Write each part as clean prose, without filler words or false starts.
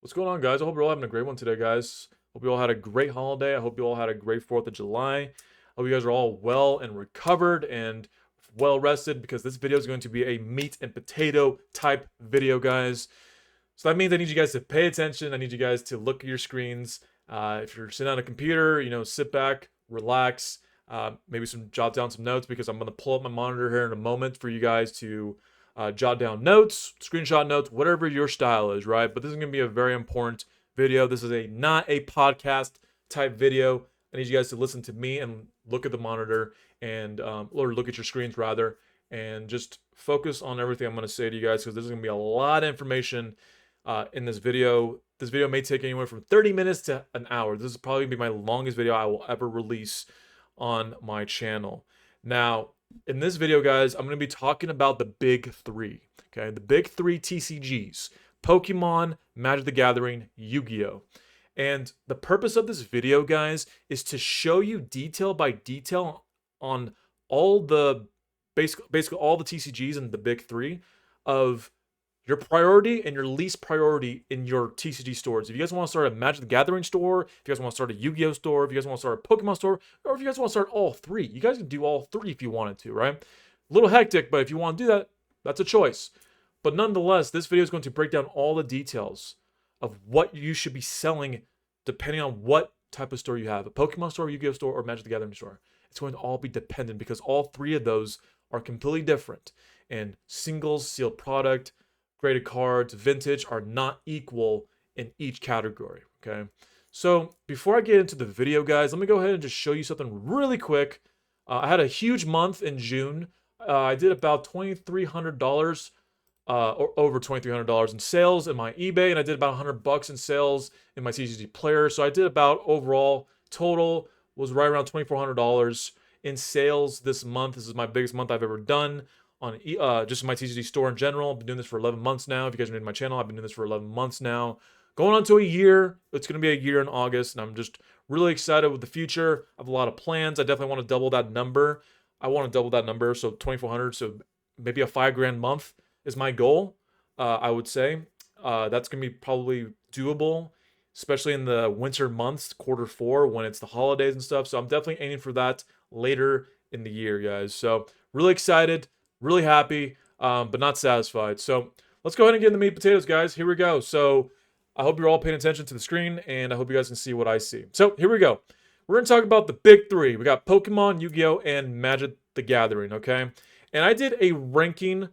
What's going on, guys? I hope you're all having a great one today, guys. Hope you all had a great holiday. I hope you all had a great 4th of July. Hope you guys are all well and recovered and well rested because this video is going to be a meat and potato type video, guys. So that means I need you guys to pay attention. I need you guys to look at your screens. If you're sitting on a computer, sit back, relax, maybe jot down some notes because I'm going to pull up my monitor here in a moment for you guys to jot down notes, screenshot notes, whatever your style is, right? But this is going to be a very important video. This is not a podcast type video. I need you guys to listen to me and look at the monitor and or look at your screens rather, and just focus on everything I'm going to say to you guys because there's going to be a lot of information in this video. This video may take anywhere from 30 minutes to an hour. This is probably going to be my longest video I will ever release on my channel. Now, in this video, guys, I'm going to be talking about the big three. Okay, the big three TCGs: Pokemon, Magic the Gathering, Yu-Gi-Oh! And the purpose of this video, guys, is to show you detail by detail on all the basically all the TCGs and the big three of your priority and your least priority in your TCG stores. If you guys want to start a Magic the Gathering store, if you guys want to start a Yu-Gi-Oh store, if you guys want to start a Pokemon store, or if you guys want to start all three, you guys can do all three if you wanted to, right? A little hectic, but if you want to do that, that's a choice. But nonetheless, this video is going to break down all the details of what you should be selling depending on what type of store you have. A Pokemon store, Yu-Gi-Oh store, or Magic the Gathering store. It's going to all be dependent because all three of those are completely different. And singles, sealed product, graded cards, vintage are not equal in each category, okay? So before I get into the video, guys, let me go ahead and just show you something really quick. I had a huge month in June. I did about $2,300 or over $2,300 in sales in my eBay, and I did about $100 in sales in my TCG player. So I did about overall total was right around $2,400 in sales this month. This is my biggest month I've ever done on just my TCG store in general. I've been doing this for 11 months now. If you guys are new to my channel, I've been doing this for 11 months now. Going on to a year. It's going to be a year in August, and I'm just really excited with the future. I have a lot of plans. I definitely want to double that number. I want to double that number, so 2,400, so maybe a $5,000 month is my goal, I would say. That's going to be probably doable, especially in the winter months, Q4, when it's the holidays and stuff. So I'm definitely aiming for that later in the year, guys. So really excited. Really happy, but not satisfied. So let's go ahead and get into the meat and potatoes, guys. Here we go. So I hope you're all paying attention to the screen, and I hope you guys can see what I see. So here we go. We're going to talk about the big three. We got Pokemon, Yu-Gi-Oh, and Magic the Gathering, okay? And I did a ranking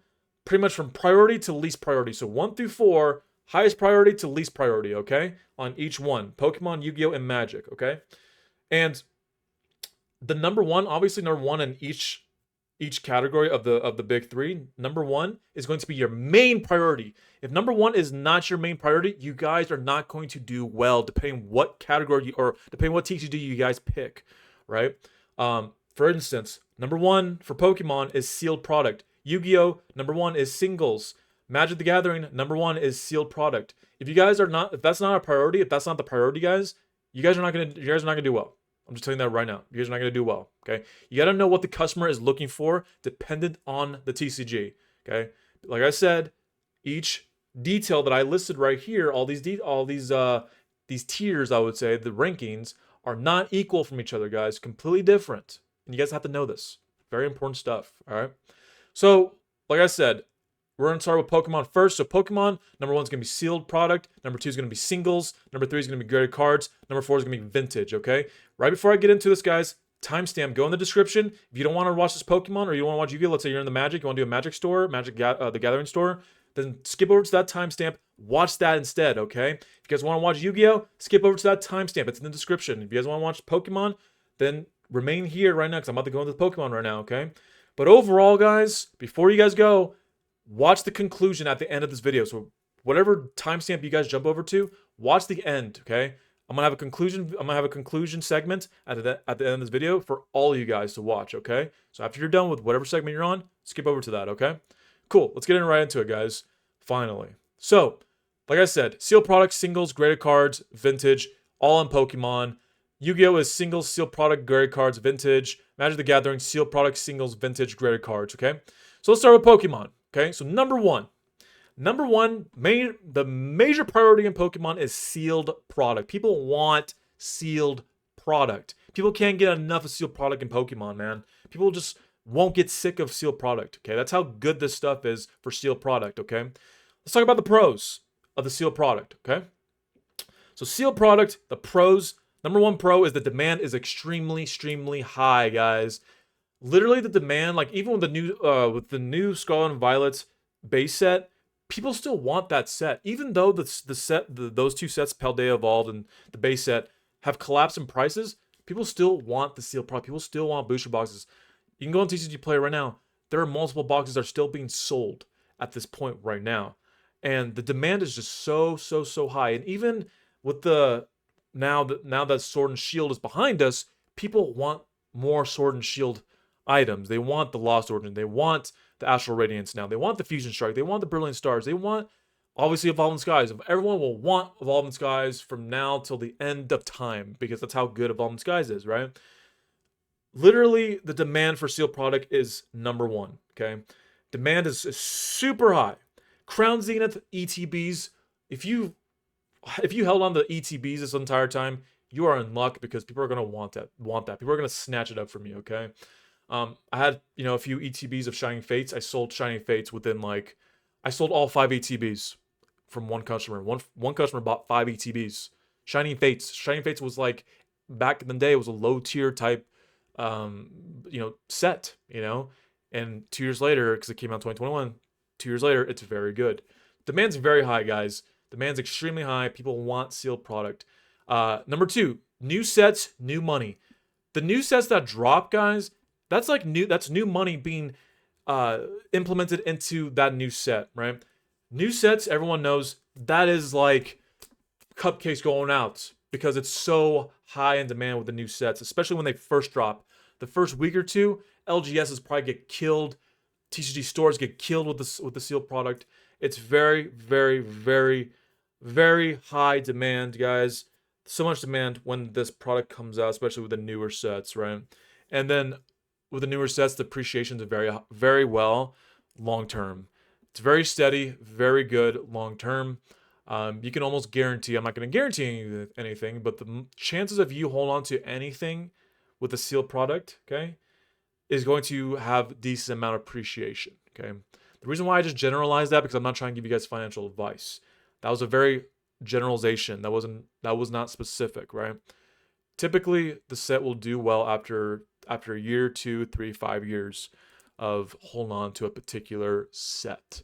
pretty much from priority to least priority. So 1 through 4, highest priority to least priority, okay? On each one. Pokemon, Yu-Gi-Oh, and Magic, okay? And the number one, obviously number one in each category of the big three, number one is going to be your main priority. If number one is not your main priority, you guys are not going to do well, depending what category or depending what TCG you guys pick, right? For instance, number one for Pokemon is sealed product. Yu-Gi-Oh, number one is singles. Magic the Gathering, number one is sealed product. If that's not a priority, if that's not the priority, guys, you guys are not gonna do well. I'm just telling you that right now. You guys are not going to do well, okay? You got to know what the customer is looking for dependent on the TCG, okay? Like I said, each detail that I listed right here, all these tiers, I would say, the rankings are not equal from each other, guys. Completely different. And you guys have to know this. Very important stuff, all right? So, like I said, we're going to start with Pokemon first. So Pokemon, number one is going to be sealed product. Number two is going to be singles. Number three is going to be graded cards. Number four is going to be vintage, okay? Right before I get into this, guys, timestamp, go in the description. If you don't want to watch this Pokemon or you don't want to watch Yu-Gi-Oh, let's say you're in the Magic, you want to do a Magic store, the Gathering store, then skip over to that timestamp. Watch that instead, okay? If you guys want to watch Yu-Gi-Oh, skip over to that timestamp. It's in the description. If you guys want to watch Pokemon, then remain here right now because I'm about to go into Pokemon right now, okay? But overall, guys, before you guys go, watch the conclusion at the end of this video. So whatever timestamp you guys jump over to, watch the end, okay? I'm gonna have a conclusion segment at the end of this video for all of you guys to watch, okay? So after you're done with whatever segment you're on, skip over to that, okay? Cool. Let's get right into it, guys. Finally. So, like I said, sealed products, singles, graded cards, vintage, all in Pokemon. Yu-Gi-Oh is singles, sealed product, graded cards, vintage. Magic the Gathering, sealed product, singles, vintage, graded cards, okay? So let's start with Pokemon. Okay, so number one, Number one, the major priority in Pokemon is sealed product. People want sealed product. People can't get enough of sealed product in Pokemon, man. People just won't get sick of sealed product, okay? That's how good this stuff is for sealed product, okay? Let's talk about the pros of the sealed product, okay? So sealed product, the pros, number one pro is the demand is extremely high, guys. Literally the demand, like even with the new Scarlet and Violet base set, people still want that set. Even though those two sets, Paldea Evolved and the base set, have collapsed in prices, people still want the sealed product. People still want booster boxes. You can go on TCG Player right now. There are multiple boxes that are still being sold at this point right now. And the demand is just so high. And even with the now that Sword and Shield is behind us, people want more Sword and Shield items. They want the Lost Origin. They want the Astral Radiance now. They want the Fusion Strike. They want the Brilliant Stars. They want, obviously, Evolving Skies. Everyone will want Evolving Skies from now till the end of time because that's how good Evolving Skies is, right? Literally, the demand for sealed product is number one, okay? Demand is super high. Crown Zenith ETBs, if you held on to ETBs this entire time, you are in luck because people are gonna want that. People are gonna snatch it up from you. Okay. I had a few ETBs of Shining Fates. I sold Shining Fates within I sold all 5 ETBs from one customer. One customer bought 5 ETBs. Shining Fates. Shining Fates was back in the day. It was a low tier type, set. And 2 years later, because it came out in 2021, 2 years later, it's very good. Demand's very high, guys. Demand's extremely high. People want sealed product. Number 2, new sets, new money. The new sets that drop, guys, that's new money being implemented into that new set, right? New sets, everyone knows, that is like cupcakes going out because it's so high in demand with the new sets, especially when they first drop. The first week or two, LGSs probably get killed. TCG stores get killed with the sealed product. It's very high demand, guys. So much demand when this product comes out, especially with the newer sets, right? And then with the newer sets, the appreciation is very well long term. It's very steady, very good long term. You can almost guarantee, I'm not going to guarantee anything, but the chances of you hold on to anything with a sealed product, okay, is going to have decent amount of appreciation, okay? The reason why I just generalized that, because I'm not trying to give you guys financial advice. That was a very generalization. That was not specific, right? Typically, the set will do well after a year, 2, 3, 5 years of holding on to a particular set.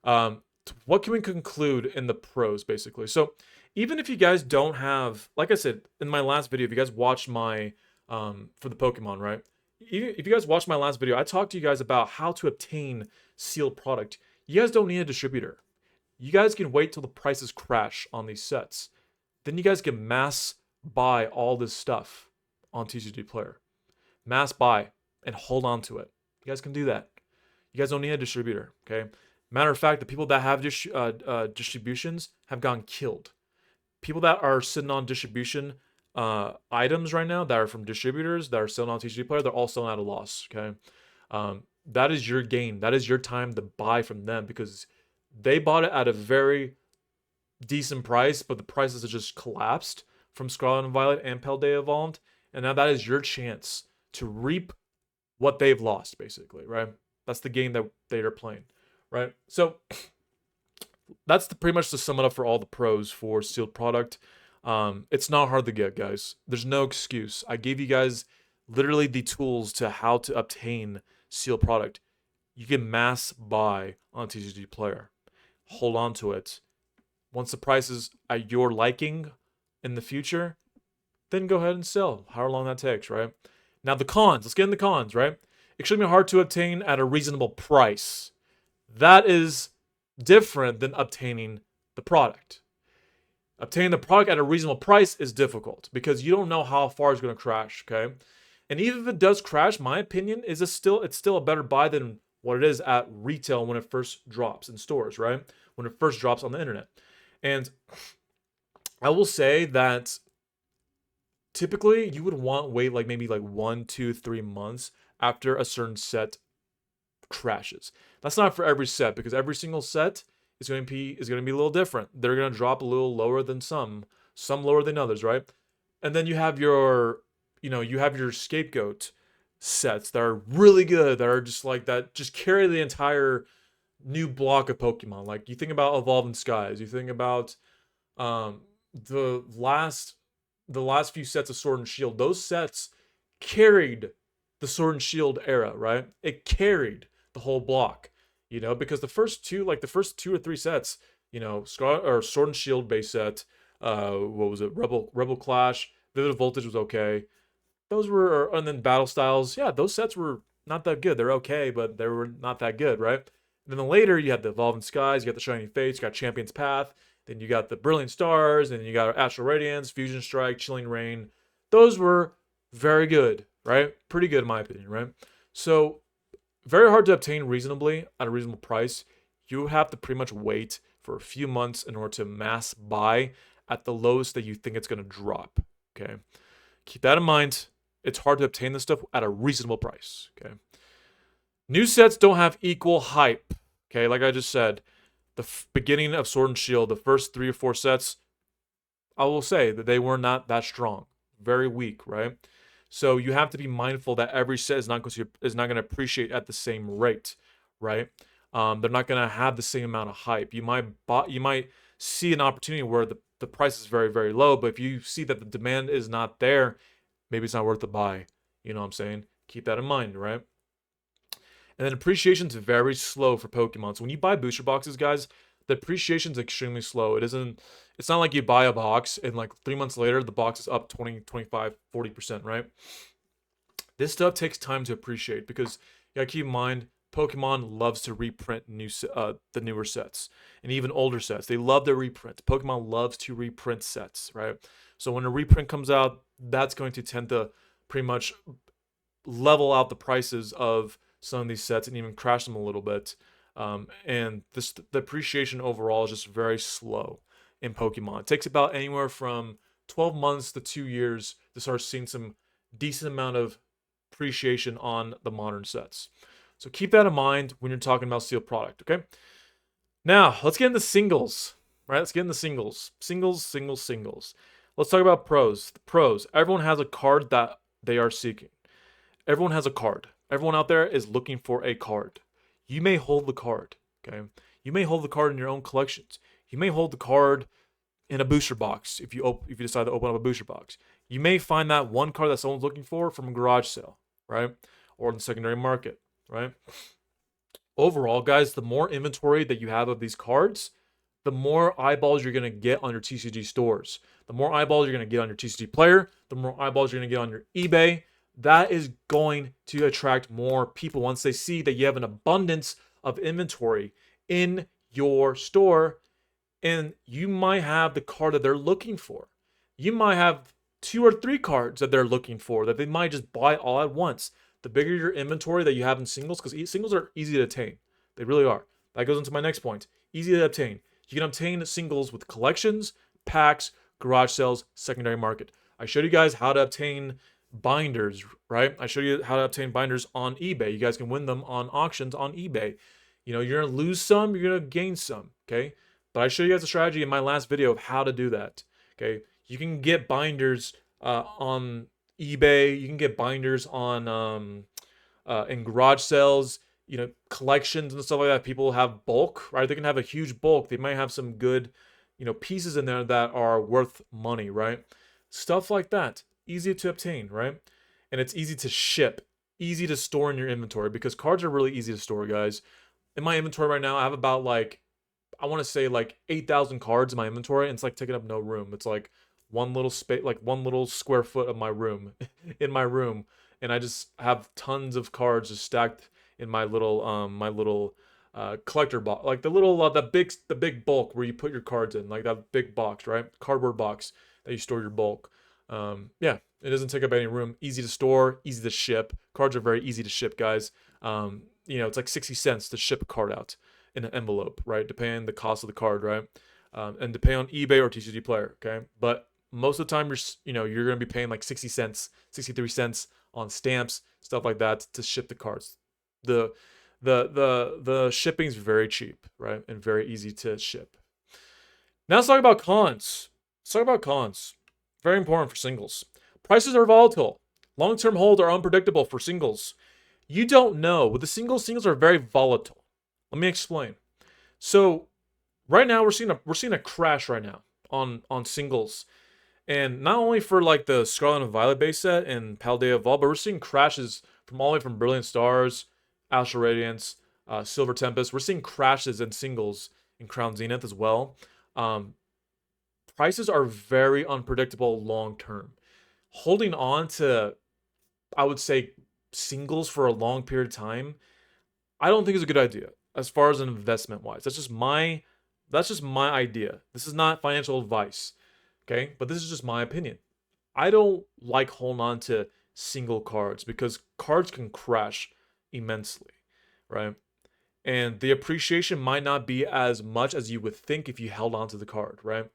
What can we conclude in the pros, basically? So even if you guys don't have, like I said in my last video, if you guys watched my for the Pokemon, right? If you guys watched my last video, I talked to you guys about how to obtain sealed product. You guys don't need a distributor. You guys can wait till the prices crash on these sets. Then you guys can mass buy all this stuff on TCG Player. Mass buy and hold on to it. You guys can do that. You guys don't need a distributor, okay? Matter of fact, the people that have distributions have gotten killed. People that are sitting on distribution items right now that are from distributors that are selling on TCG Player, they're all selling at a loss, okay? That is your gain. That is your time to buy from them because they bought it at a very decent price, but the prices have just collapsed from Scarlet and Violet and Paldea Evolved, and now that is your chance to reap what they've lost, basically, right? That's the game that they are playing, right? So that's pretty much to sum it up for all the pros for sealed product. It's not hard to get, guys. There's no excuse. I gave you guys literally the tools to how to obtain sealed product. You can mass buy on TCG Player. Hold on to it. Once the price is at your liking in the future, then go ahead and sell, however long that takes, right? Now the cons. Let's get into the cons, right? Extremely hard to obtain at a reasonable price. That is different than obtaining the product. Obtaining the product at a reasonable price is difficult because you don't know how far it's going to crash, okay? And even if it does crash, my opinion is it's still a better buy than what it is at retail when it first drops in stores, right? When it first drops on the internet. And I will say that typically you would want wait maybe 1, 2, 3 months after a certain set crashes. That's not for every set because every single set is going to be a little different. They're going to drop a little lower than some lower than others, right? And then you have your scapegoat sets that are really good, that are just like that, just carry the entire new block of Pokemon. Like you think about Evolving Skies, you think about um, the last few sets of Sword and Shield. Those sets carried the Sword and Shield era, right? It carried the whole block, because the first two or three sets, Scar or Sword and Shield base set, what was it? Rebel Clash, Vivid Voltage was okay. Those were, and then Battle Styles, yeah, those sets were not that good. They're okay, but they were not that good, right? And then later you had the Evolving Skies, you got the Shining Fates, you got Champion's Path, then you got the Brilliant Stars, and you got Astral Radiance, Fusion Strike, Chilling Reign. Those were very good, right? Pretty good in my opinion, right? So very hard to obtain reasonably at a reasonable price. You have to pretty much wait for a few months in order to mass buy at the lowest that you think it's going to drop. Okay, keep that in mind. It's hard to obtain this stuff at a reasonable price. Okay, new sets don't have equal hype. Okay, like I just said, the beginning of Sword and Shield, the first 3 or 4 sets, I will say that they were not that strong, very weak, right? So you have to be mindful that every set is not going to appreciate at the same rate, right? They're not going to have the same amount of hype. You might see an opportunity where the price is very, very low, but if you see that the demand is not there, maybe it's not worth the buy. You know what I'm saying? Keep that in mind, right? And then appreciation is very slow for Pokemon. So when you buy booster boxes, guys, the appreciation is extremely slow. It's not like you buy a box and like 3 months later, the box is up 20, 25, 40%, right? This stuff takes time to appreciate because you gotta keep in mind, Pokemon loves to reprint the newer sets and even older sets. They love their reprints. Pokemon loves to reprint sets, right? So when a reprint comes out, that's going to tend to pretty much level out the prices of some of these sets and even crash them a little bit. And the appreciation overall is just very slow in Pokemon. It takes about anywhere from 12 months to 2 years to start seeing some decent amount of appreciation on the modern sets. So keep that in mind when you're talking about sealed product, okay? Now, let's get into singles, right? Let's get into singles. Singles. Let's talk about pros. The pros. Everyone has a card that they are seeking. Everyone has a card. Everyone out there is looking for a card. You may hold the card, okay? You may hold the card in your own collections. You may hold the card in a booster box if you decide to open up a booster box. You may find that one card that someone's looking for from a garage sale, right? Or in the secondary market, right? Overall, guys, the more inventory that you have of these cards, the more eyeballs you're going to get on your TCG stores. The more eyeballs you're going to get on your TCG player, the more eyeballs you're going to get on your eBay. That is going to attract more people once they see that you have an abundance of inventory in your store, and you might have the card that they're looking for. You might have 2 or 3 cards that they're looking for that they might just buy all at once. The bigger your inventory that you have in singles, because singles are easy to obtain. They really are. That goes into my next point. Easy to obtain. You can obtain singles with collections, packs, garage sales, secondary market. I showed you guys how to obtain binders, right? I showed you how to obtain binders on eBay. You guys can win them on auctions on eBay. You're going to lose some, you're going to gain some, okay? But I showed you guys a strategy in my last video of how to do that, okay? You can get binders on eBay. You can get binders on in garage sales, collections and stuff like that. People have bulk, right? They can have a huge bulk. They might have some good, pieces in there that are worth money, right? Stuff like that. Easy to obtain, right? And it's easy to ship, easy to store in your inventory because cards are really easy to store, guys. In my inventory right now, I have about I want to say 8,000 cards in my inventory, and it's taking up no room. It's one little space, one little square foot of my room, in my room, and I just have tons of cards just stacked in my little collector box, the big bulk where you put your cards in, that big box, right? Cardboard box that you store your bulk. Yeah, it doesn't take up any room. Easy to store, easy to ship. Cards are very easy to ship, guys. It's 60 cents to ship a card out in an envelope, right? Depending on the cost of the card, right? And depending on eBay or TCG Player, okay? But most of the time, you're going to be paying 60 cents, 63 cents on stamps, stuff like that to ship the cards. The The shipping's very cheap, right? And very easy to ship. Now let's talk about cons. Let's talk about cons. Very important for singles. Prices are volatile. Long-term holds are unpredictable for singles. You don't know. With the singles are very volatile. Let me explain. So right now we're seeing a crash right now on singles. And not only for like the Scarlet and Violet base set and Paldea Evolved, but we're seeing crashes from all the way from Brilliant Stars, Astral Radiance, Silver Tempest. We're seeing crashes in singles in Crown Zenith as well. Um, Prices are very unpredictable long term. Holding on to, I would say, singles for a long period of time, I don't think is a good idea as far as an investment wise. That's just my idea. This is not financial advice, okay? But this is just my opinion. I don't like holding on to single cards because cards can crash immensely, right? And the appreciation might not be as much as you would think if you held on to the card, right?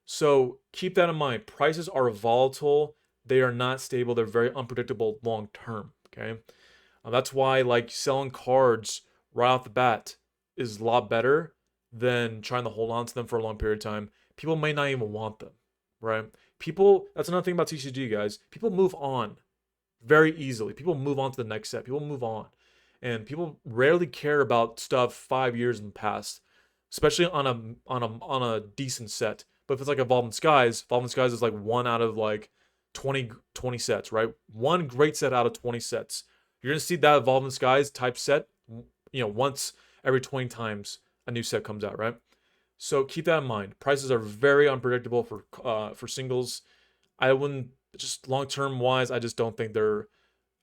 So keep that in mind. Prices are volatile. They are not stable. They're very unpredictable long term. Okay. That's why like selling cards right off the bat is a lot better than trying to hold on to them for a long period of time. People may not even want them, right? That's another thing about TCG, guys. People move on very easily. People move on to the next set. People move on. And people rarely care about stuff 5 years in the past, especially on a decent set. But if it's like Evolving Skies is like one out of like 20 sets, right? One great set out of 20 sets. You're gonna see that Evolving Skies type set, once every 20 times a new set comes out, right? So keep that in mind. Prices are very unpredictable for singles. I wouldn't just long term wise. I just don't think they're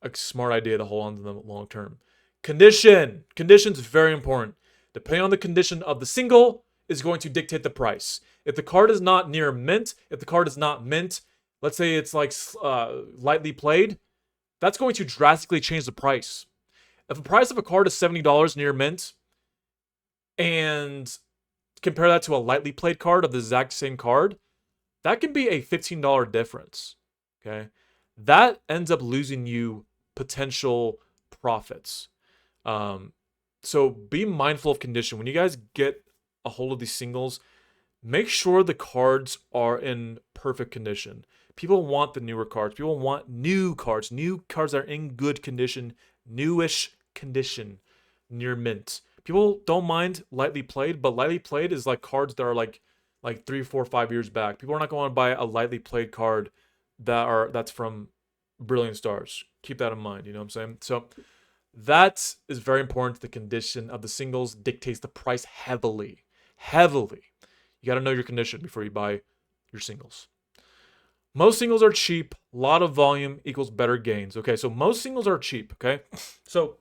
a smart idea to hold on to them long term. Conditions is very important. Depending on the condition of the single is going to dictate the price. If the card is not near mint, if the card is not mint, let's say it's like lightly played, that's going to drastically change the price. If the price of a card is $70 near mint, and compare that to a lightly played card of the exact same card, that can be a $15 difference. Okay, that ends up losing you potential profits. So be mindful of condition. When you guys get a hold of these singles, make sure the cards are in perfect condition. People want the newer cards. People want new cards that are in good condition, newish condition near mint. People don't mind lightly played, but lightly played is like cards that are like 3, 4, 5 years back. People are not going to buy a lightly played card that's from Brilliant Stars. Keep that in mind, you know what I'm saying? So that is very important. The condition of the singles dictates the price heavily. Heavily. You got to know your condition before you buy your singles. Most singles are cheap. A lot of volume equals better gains. Okay, so most singles are cheap. Okay, so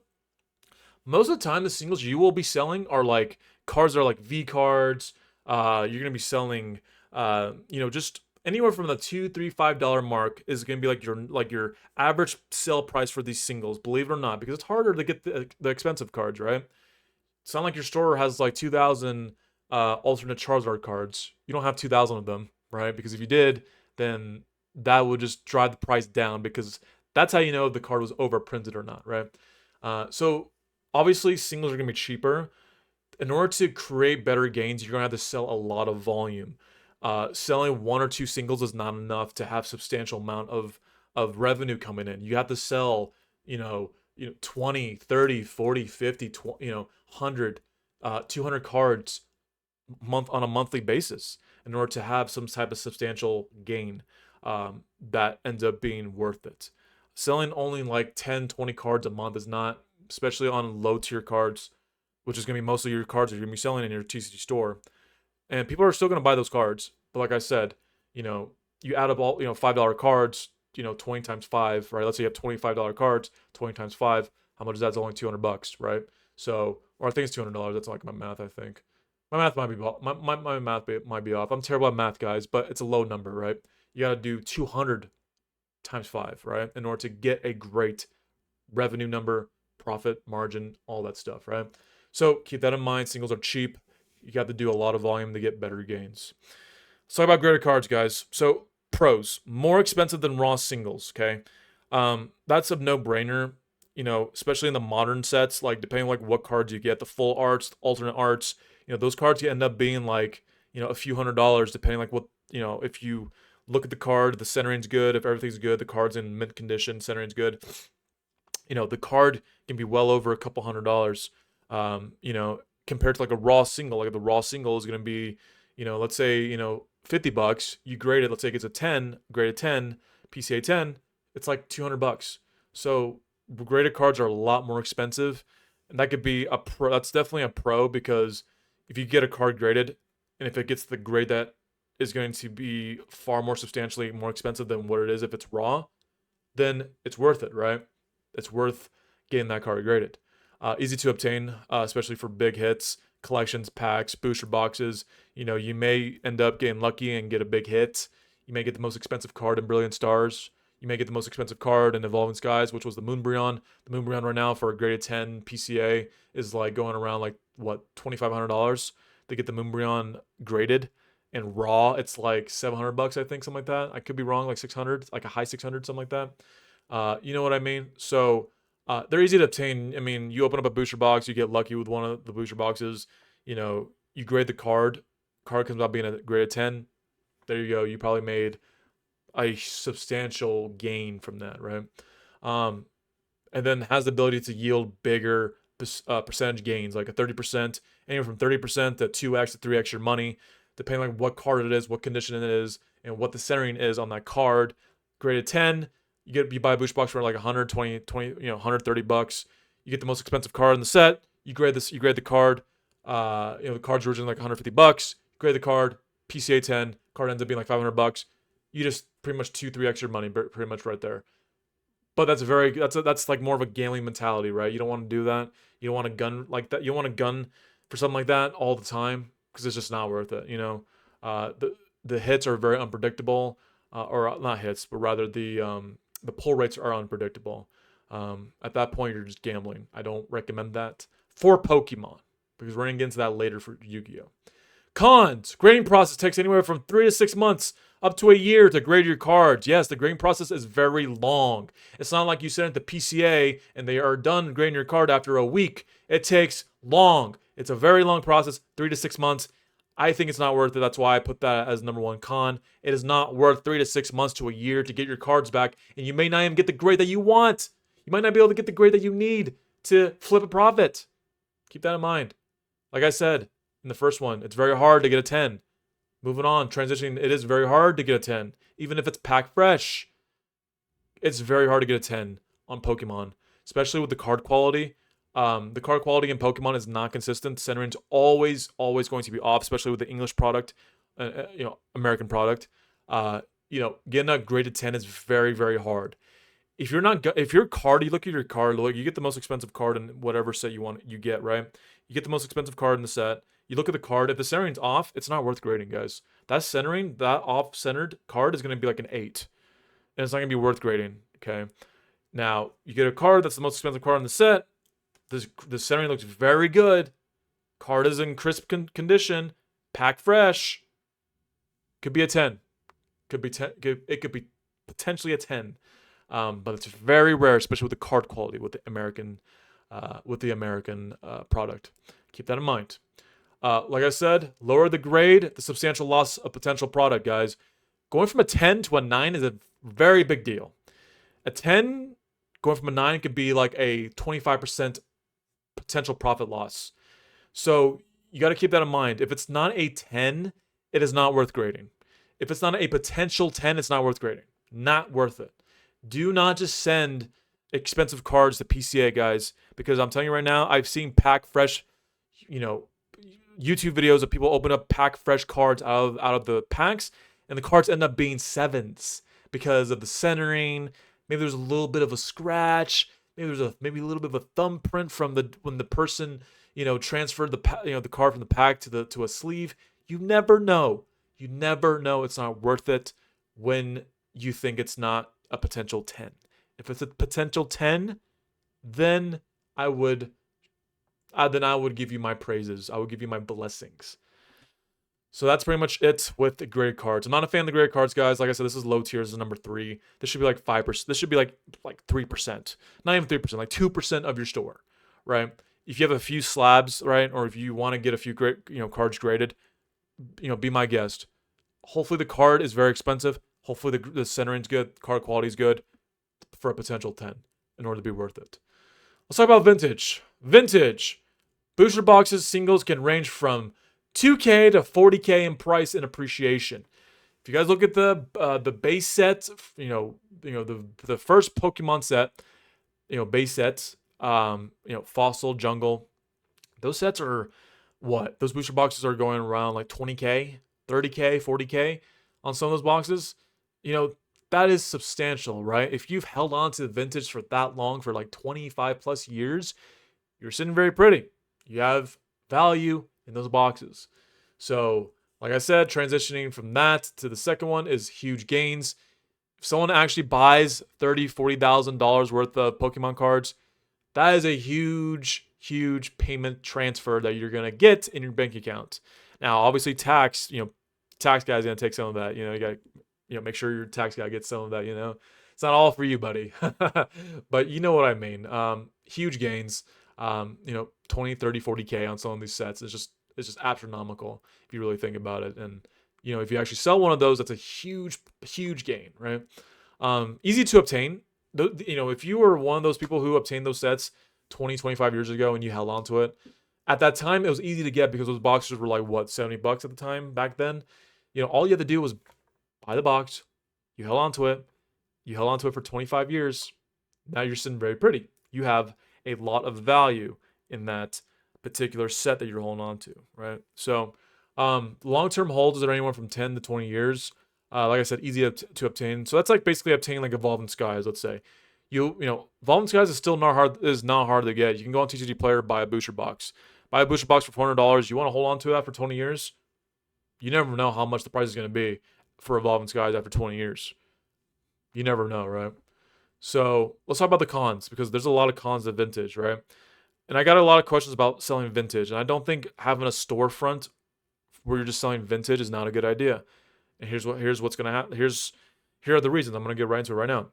most of the time the singles you will be selling are like cards that are like V cards. You're gonna be selling, just anywhere from the $2, $3, $5 mark is gonna be like your average sale price for these singles. Believe it or not, because it's harder to get the expensive cards, right? It's not like your store has like 2,000 alternate Charizard cards. You don't have 2,000 of them, right? Because if you did, then that would just drive the price down, because that's how you know if the card was overprinted or not, right? So obviously singles are gonna be cheaper. In order to create better gains, you're gonna have to sell a lot of volume. Selling one or two singles is not enough to have substantial amount of revenue coming in. You have to sell, 20, 30, 40, 50, 100, 200 cards on a monthly basis in order to have some type of substantial gain that ends up being worth it. Selling only like 10, 20 cards a month is not, especially on low tier cards, which is going to be most of your cards that you're going to be selling in your TCG store. And people are still going to buy those cards. But like I said, you add up all, $5 cards, 20 times 5, right? Let's say you have $25 cards, 20 times 5. How much is that? It's only $200, right? So, or I think it's $200. That's like my math, I think. My math might be my math might be off. I'm terrible at math, guys, but it's a low number, right? You got to do 200 times 5, right? In order to get a great revenue number, profit, margin, all that stuff, right? So keep that in mind. Singles are cheap. You got to do a lot of volume to get better gains. Let's talk about graded cards, guys. So pros, more expensive than raw singles, okay? That's a no-brainer. especially in the modern sets, like depending like what cards you get, the full arts, the alternate arts, those cards can end up being like, a few $100 depending like what, if you look at the card, the centering's good, if everything's good, the card's in mint condition, centering's good, the card can be well over a couple $100. Compared to like a raw single, like the raw single is going to be, let's say, $50. You grade it, let's say it gets a 10, graded 10, PCA 10, it's like $200. So graded cards are a lot more expensive, and that could be a pro. That's definitely a pro, because if you get a card graded, and if it gets the grade that is going to be far more substantially more expensive than what it is if it's raw, then it's worth it, right? It's worth getting that card graded. Easy to obtain, especially for big hits, collections, packs, booster boxes. You may end up getting lucky and get a big hit. You may get the most expensive card in Brilliant Stars. You may get the most expensive card in Evolving Skies, which was the Moonbryon. The Moonbryon right now for a graded 10 PCA is like going around like, what, $2,500 to get the Moonbryon graded. And raw, it's like $700, I think, something like that. I could be wrong, like 600, like a high 600, something like that. You know what I mean? So they're easy to obtain. I mean, you open up a booster box, you get lucky with one of the booster boxes. You grade the card. Card comes out being a graded 10. There you go. You probably made a substantial gain from that, right? And then has the ability to yield bigger percentage gains, like a 30%, anywhere from 30% to 2x to 3x your money, depending on what card it is, what condition it is, and what the centering is on that card. Graded 10, you buy a booster box for like 120, $130. You get the most expensive card in the set. You grade the card. The card's originally like $150. You grade the card, PCA 10, card ends up being like $500. You just pretty much 2-3x your money, pretty much right there. But that's like more of a gambling mentality, right? You don't want to do that. You don't want to gun like that. You don't want to gun for something like that all the time, because it's just not worth it. The hits are very unpredictable, or not hits, but rather the pull rates are unpredictable. At that point, you're just gambling. I don't recommend that for Pokemon, because we're gonna get into that later for Yu-Gi-Oh! Cons: grading process takes anywhere from 3 to 6 months up to a year to grade your cards. Yes, the grading process is very long. It's not like you send it to PCA and they are done grading your card after a week. It takes long. It's a very long process, 3 to 6 months. I think it's not worth it. That's why I put that as number one con. It is not worth 3 to 6 months to a year to get your cards back, and you may not even get the grade that you want. You might not be able to get the grade that you need to flip a profit. Keep that in mind. Like I said in the first one, it's very hard to get a 10. Moving on, transitioning, it is very hard to get a 10. Even if it's pack fresh, it's very hard to get a 10 on Pokemon, especially with the card quality. The card quality in Pokemon is not consistent. Centering's always going to be off, especially with the English product, American product. Getting a graded 10 is very, very hard. If your card, you look at your card, you get the most expensive card in whatever set you get, right? You get the most expensive card in the set. You look at the card. If the centering's off, it's not worth grading, guys. That off-centered card is going to be like an 8. And it's not going to be worth grading, okay? Now, you get a card that's the most expensive card in the set. The centering looks very good. Card is in crisp condition. Pack fresh. Could be a 10. It could be potentially a 10. But it's very rare, especially with the card quality with the American product. Keep that in mind. Like I said, lower the grade, the substantial loss of potential product, guys. Going from a 10 to a 9 is a very big deal. A 10 going from a 9 could be like a 25% potential profit loss. So you got to keep that in mind. If it's not a 10, it is not worth grading. If it's not a potential 10, it's not worth grading. Not worth it. Do not just send expensive cards to PCA, guys, because I'm telling you right now, I've seen pack fresh, YouTube videos of people open up pack fresh cards out of the packs, and the cards end up being 7s because of the centering. Maybe there's a little bit of a scratch. Maybe there's a little bit of a thumbprint from when the person transferred the card from the pack to a sleeve. You never know. You never know. It's not worth it when you think it's not a potential 10. If it's a potential 10, then I would give you my praises. I would give you my blessings. So that's pretty much it with the graded cards. I'm not a fan of the graded cards, guys. Like I said, this is low tier. This is number 3. This should be like 5%. This should be like 3%. Not even 3%, like 2% of your store, right? If you have a few slabs, right, or if you want to get a few great, cards graded, be my guest. Hopefully the card is very expensive. Hopefully the centering's good, card quality is good for a potential 10 in order to be worth it. Let's talk about vintage. Vintage. Booster boxes singles can range from 2K to 40K in price and appreciation. If you guys look at the base set, the first Pokemon set, base sets, Fossil, Jungle, those sets are what? Those booster boxes are going around like 20K, 30K, 40K on some of those boxes. That is substantial, right? If you've held on to the vintage for that long, for like 25 plus years, you're sitting very pretty. You have value in those boxes. So, like I said, transitioning from that to the second one is huge gains. If someone actually buys $30,000, $40,000 worth of Pokemon cards, that is a huge, huge payment transfer that you're gonna get in your bank account. Now, obviously, tax guy's gonna take some of that. You got make sure your tax guy gets some of that. It's not all for you, buddy. But you know what I mean. Huge gains. 20, 30, 40K on some of these sets. It's just astronomical if you really think about it. And if you actually sell one of those, that's a huge, huge gain, right? Easy to obtain. If you were one of those people who obtained those sets 20, 25 years ago and you held on to it, at that time it was easy to get because those boxes were like what, $70 at the time back then. All you had to do was buy the box, you held on to it, for 25 years. Now you're sitting very pretty. You have a lot of value in that particular set that you're holding on to, right? So, long-term holds are anywhere from 10 to 20 years. Like I said, easy to obtain. So that's like basically obtaining like Evolving Skies. Let's say Evolving Skies is still not hard to get. You can go on TCG Player, buy a booster box. Buy a booster box for $400. You want to hold on to that for 20 years? You never know how much the price is going to be for Evolving Skies after 20 years. You never know, right? So let's talk about the cons, because there's a lot of cons to vintage, right? And I got a lot of questions about selling vintage, and I don't think having a storefront where you're just selling vintage is not a good idea. And here's what's gonna happen. Here are the reasons. I'm gonna get right into it right now.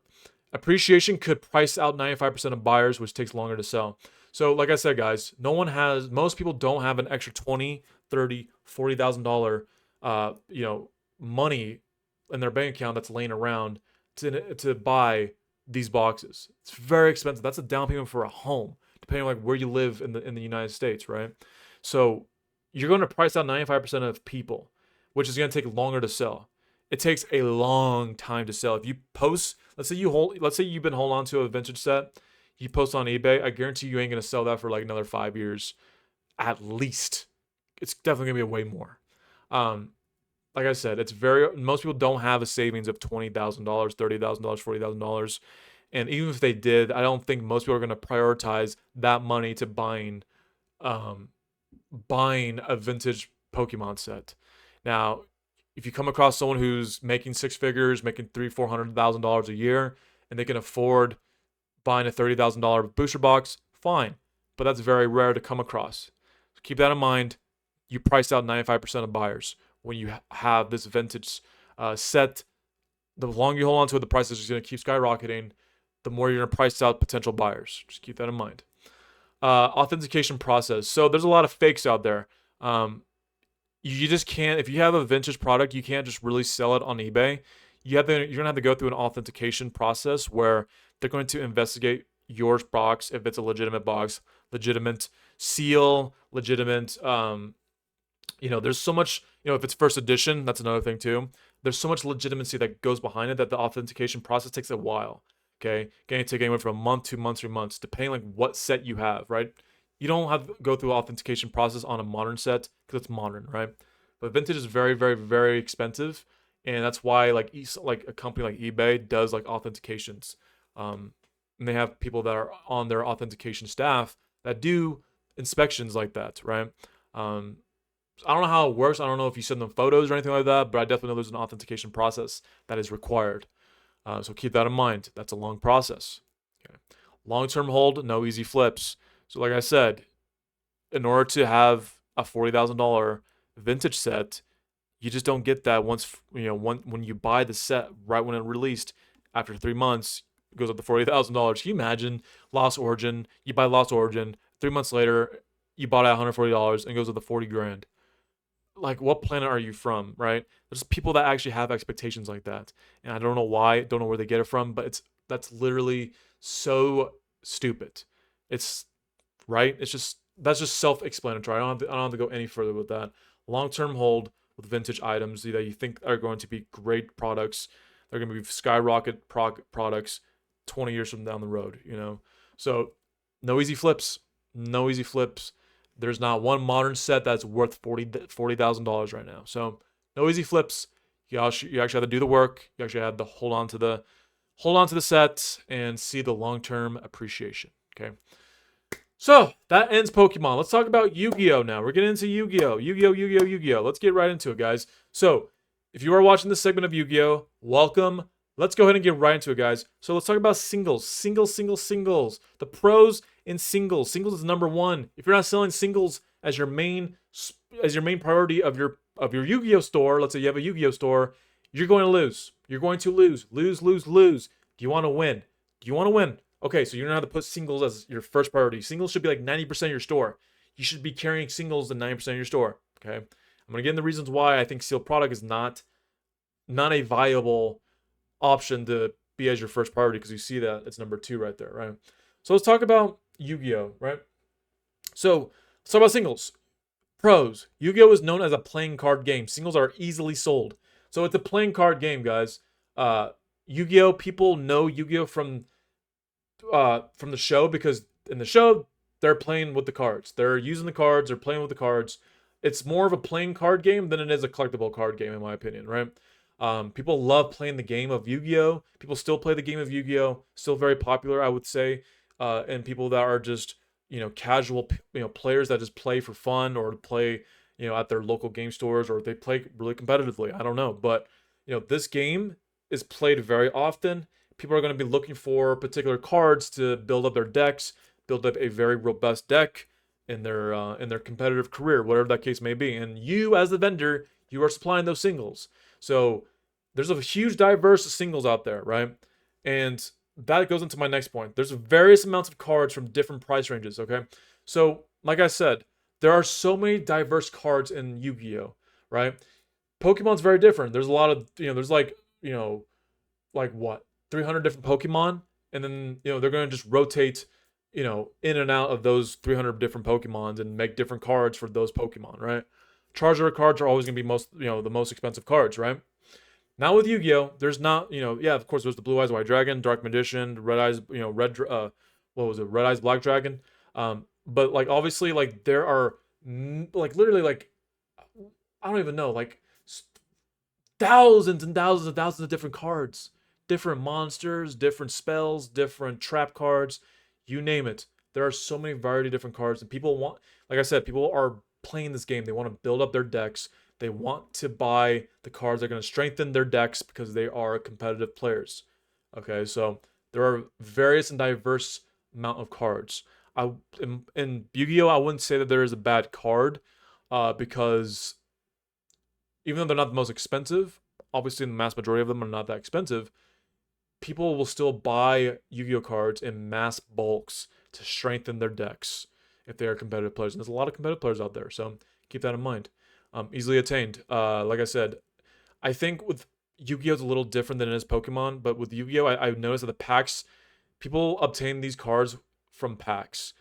Appreciation could price out 95% of buyers, which takes longer to sell. So like I said, guys, most people don't have an extra $20, $30, $40,000 money in their bank account that's laying around to buy these boxes. It's very expensive. That's a down payment for a home, depending on like where you live in the United States, right? So you're going to price out 95% of people, which is going to take longer to sell. It takes a long time to sell. If you post, let's say you've been holding on to a vintage set, you post on eBay, I guarantee you ain't going to sell that for like another 5 years, at least. It's definitely going to be way more. Like I said, most people don't have a savings of $20,000, $30,000, $40,000. And even if they did, I don't think most people are going to prioritize that money to buying a vintage Pokemon set. Now, if you come across someone who's making 6 figures, making $300,000-$400,000 a year, and they can afford buying a $30,000 booster box, fine. But that's very rare to come across. So keep that in mind. You priced out 95% of buyers when you have this vintage set. The longer you hold on to it, the price is just going to keep skyrocketing. The more you're going to price out potential buyers. Just keep that in mind. Authentication process. So there's a lot of fakes out there. You just can't, if you have a vintage product, you can't just really sell it on eBay. You're going to have to go through an authentication process where they're going to investigate your box, if it's a legitimate box, legitimate seal, legitimate, there's so much, if it's first edition, that's another thing too. There's so much legitimacy that goes behind it that the authentication process takes a while. Okay, can take anywhere from a month, 2 months, 3 months, depending like what set you have, right? You don't have to go through authentication process on a modern set because it's modern, right? But vintage is very, very, very expensive, and that's why like a company like eBay does like authentications, and they have people that are on their authentication staff that do inspections like that, right? I don't know how it works. I don't know if you send them photos or anything like that, but I definitely know there's an authentication process that is required. So keep that in mind. That's a long process. Okay. Long-term hold, no easy flips. So like I said, in order to have a $40,000 vintage set, You just don't get that once, when you buy the set right when it released. After 3 months, it goes up to $40,000. Can you imagine Lost Origin? You buy Lost Origin, 3 months later, you bought it at $140 and it goes up to 40 grand. Like, what planet are you from, right? There's people that actually have expectations like that, and I don't know why, don't know where they get it from, but that's literally so stupid. It's right. It's just that's just self-explanatory. I don't have to go any further with that. Long-term hold with vintage items that you think are going to be great products. They're going to be skyrocket products 20 years from down the road. So no easy flips. No easy flips. There's not one modern set that's worth $40,000 right now. So no easy flips. You actually have to do the work. You actually have to hold on to the set and see the long-term appreciation. Okay. So that ends Pokemon. Let's talk about Yu-Gi-Oh now. We're getting into Yu-Gi-Oh. Yu-Gi-Oh, Yu-Gi-Oh, Yu-Gi-Oh. Let's get right into it, guys. So if you are watching this segment of Yu-Gi-Oh, welcome. Let's go ahead and get right into it, guys. So let's talk about singles. Singles. The pros in singles. Singles is number one. If you're not selling singles as your main priority of your Yu-Gi-Oh store, let's say you have a Yu-Gi-Oh store, you're going to lose. You're going to lose. Lose. Do you want to win? Okay, so you don't have to put singles as your first priority. Singles should be like 90% of your store. You should be carrying singles in 90% of your store. Okay, I'm gonna get into the reasons why I think sealed product is not a viable option to be as your first priority, because you see that it's number two right there, right? So let's talk about Yu-Gi-Oh, right? So let's talk about singles. Pros. Yu-Gi-Oh is known as a playing card game. Singles are easily sold. So it's a playing card game, guys. Yu-Gi-Oh, people know Yu-Gi-Oh from the show, because in the show they're playing with the cards. They're using the cards. They're playing with the cards. It's more of a playing card game than it is a collectible card game, in my opinion, right? People love playing the game of Yu-Gi-Oh. People still play the game of Yu-Gi-Oh. Still very popular, I would say. And people that are just casual players that just play for fun, or play at their local game stores, or they play really competitively. I don't know, but this game is played very often. People are going to be looking for particular cards to build up their decks, build up a very robust deck in their competitive career, whatever that case may be. And you, as the vendor, you are supplying those singles. So there's a huge diverse of singles out there, right? And that goes into my next point. There's various amounts of cards from different price ranges, okay? So, like I said, there are so many diverse cards in Yu-Gi-Oh, right? Pokemon's very different. There's a lot of, there's like what? 300 different Pokemon, and then they're going to just rotate in and out of those 300 different Pokemons and make different cards for those Pokemon, right? Charger cards are always going to be the most expensive cards, right? Now with Yu-Gi-Oh, there's not, yeah, of course there's the Blue Eyes White Dragon, Dark Magician, Red Eyes, what was it, Red Eyes Black Dragon, but like obviously like there are like literally like I don't even know, like thousands and thousands and thousands of different cards, different monsters, different spells, different trap cards, you name it. There are so many variety of different cards, and people want, like I said, people are playing this game. They want to build up their decks. They want to buy the cards that are going to strengthen their decks because they are competitive players. Okay, so there are various and diverse amount of cards. In Yu-Gi-Oh, I wouldn't say that there is a bad card, because even though they're not the most expensive, obviously the mass majority of them are not that expensive, people will still buy Yu-Gi-Oh cards in mass bulks to strengthen their decks if they are competitive players. And there's a lot of competitive players out there, so keep that in mind. Easily attained. Like I said, I think with Yu-Gi-Oh it's a little different than it is Pokemon, but with Yu-Gi-Oh I've noticed that the packs, people obtain these cards from packs.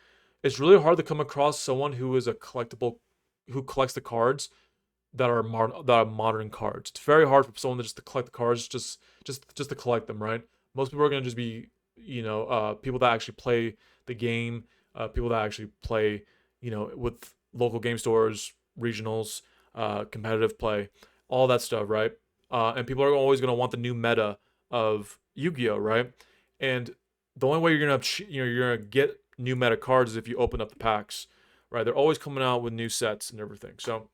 It's really hard to come across someone who is a collectible, who collects the cards that are modern cards. It's very hard for someone to just to collect the cards, just to collect them, right? Most people are gonna just be, people that actually play the game, people that actually play, with local game stores, regionals, competitive play, all that stuff, right? And people are always gonna want the new meta of Yu-Gi-Oh, right? And the only way you're gonna get new meta cards is if you open up the packs, right? They're always coming out with new sets and everything, so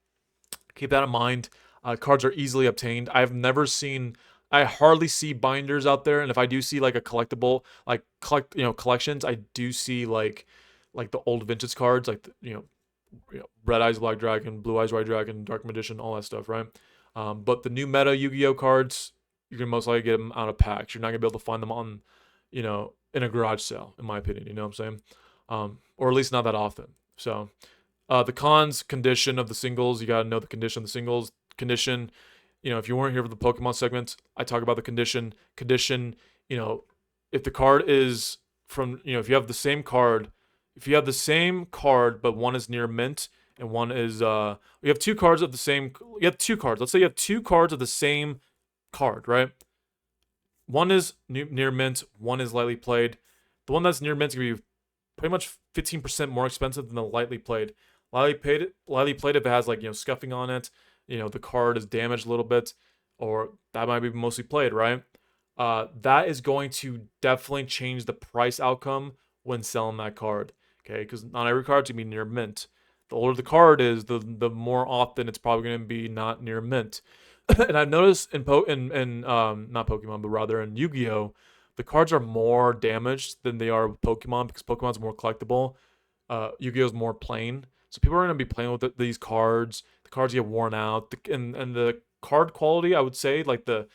keep that in mind. Cards are easily obtained. I hardly see binders out there, and if I do see like a collectible, like collections, I do see like the old vintage cards, like Red Eyes Black Dragon, Blue Eyes White Dragon, Dark Magician, all that stuff, right? But the new meta Yu-Gi-Oh cards, you're gonna most likely get them out of packs. You're not gonna be able to find them on, in a garage sale, in my opinion. You know what I'm saying? Or at least not that often. So the cons, condition of the singles. You gotta know the condition of the singles. Condition. If you weren't here for the Pokemon segment, I talk about the condition. Condition. If the card is from, if you have the same card, but one is near mint and one is you have two cards of the same. You have two cards. Let's say you have two cards of the same card, right? One is near mint, one is lightly played. The one that's near mint is gonna be pretty much 15% more expensive than the lightly played. Lightly played, if it has like scuffing on it, the card is damaged a little bit, or that might be mostly played, right? That is going to definitely change the price outcome when selling that card. Okay, because not every card's gonna be near mint. The older the card is, the more often it's probably gonna be not near mint. And I've noticed in not Pokemon, but rather in Yu-Gi-Oh, the cards are more damaged than they are with Pokemon because Pokemon's more collectible. Yu-Gi-Oh's more plain, so people are gonna be playing with these cards. The cards get worn out, and the card quality, I would say, like the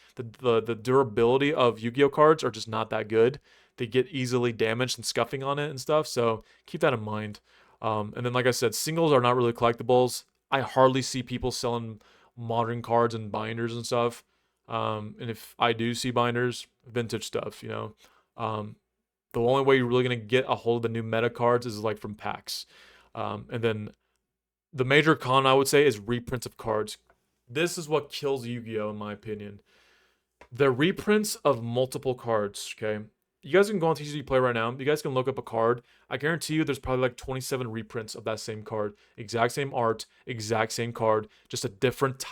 durability of Yu-Gi-Oh cards are just not that good. They get easily damaged and scuffing on it and stuff. So keep that in mind. And then, like I said, singles are not really collectibles. I hardly see people selling modern cards and binders and stuff. And if I do see binders, vintage stuff, the only way you're really gonna get a hold of the new meta cards is like from packs. And then the major con, I would say, is reprints of cards. This is what kills Yu-Gi-Oh, in my opinion. The reprints of multiple cards, okay? You guys can go on TCG Play right now. You guys can look up a card. I guarantee you there's probably like 27 reprints of that same card. Exact same art, exact same card, just a different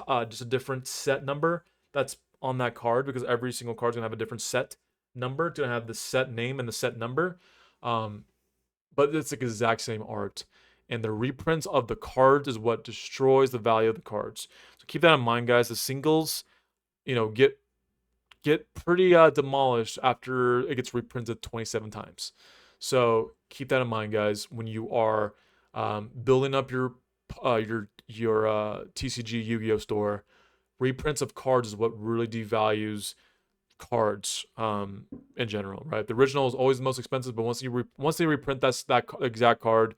set number that's on that card, because every single card's gonna have a different set number. It's gonna have the set name and the set number. But it's the exact same art. And the reprints of the cards is what destroys the value of the cards. So keep that in mind, guys. The singles, get pretty demolished after it gets reprinted 27 times. So keep that in mind, guys, when you are building up your TCG Yu-Gi-Oh store. Reprints of cards is what really devalues cards in general, right? The original is always the most expensive, but once they reprint that exact card,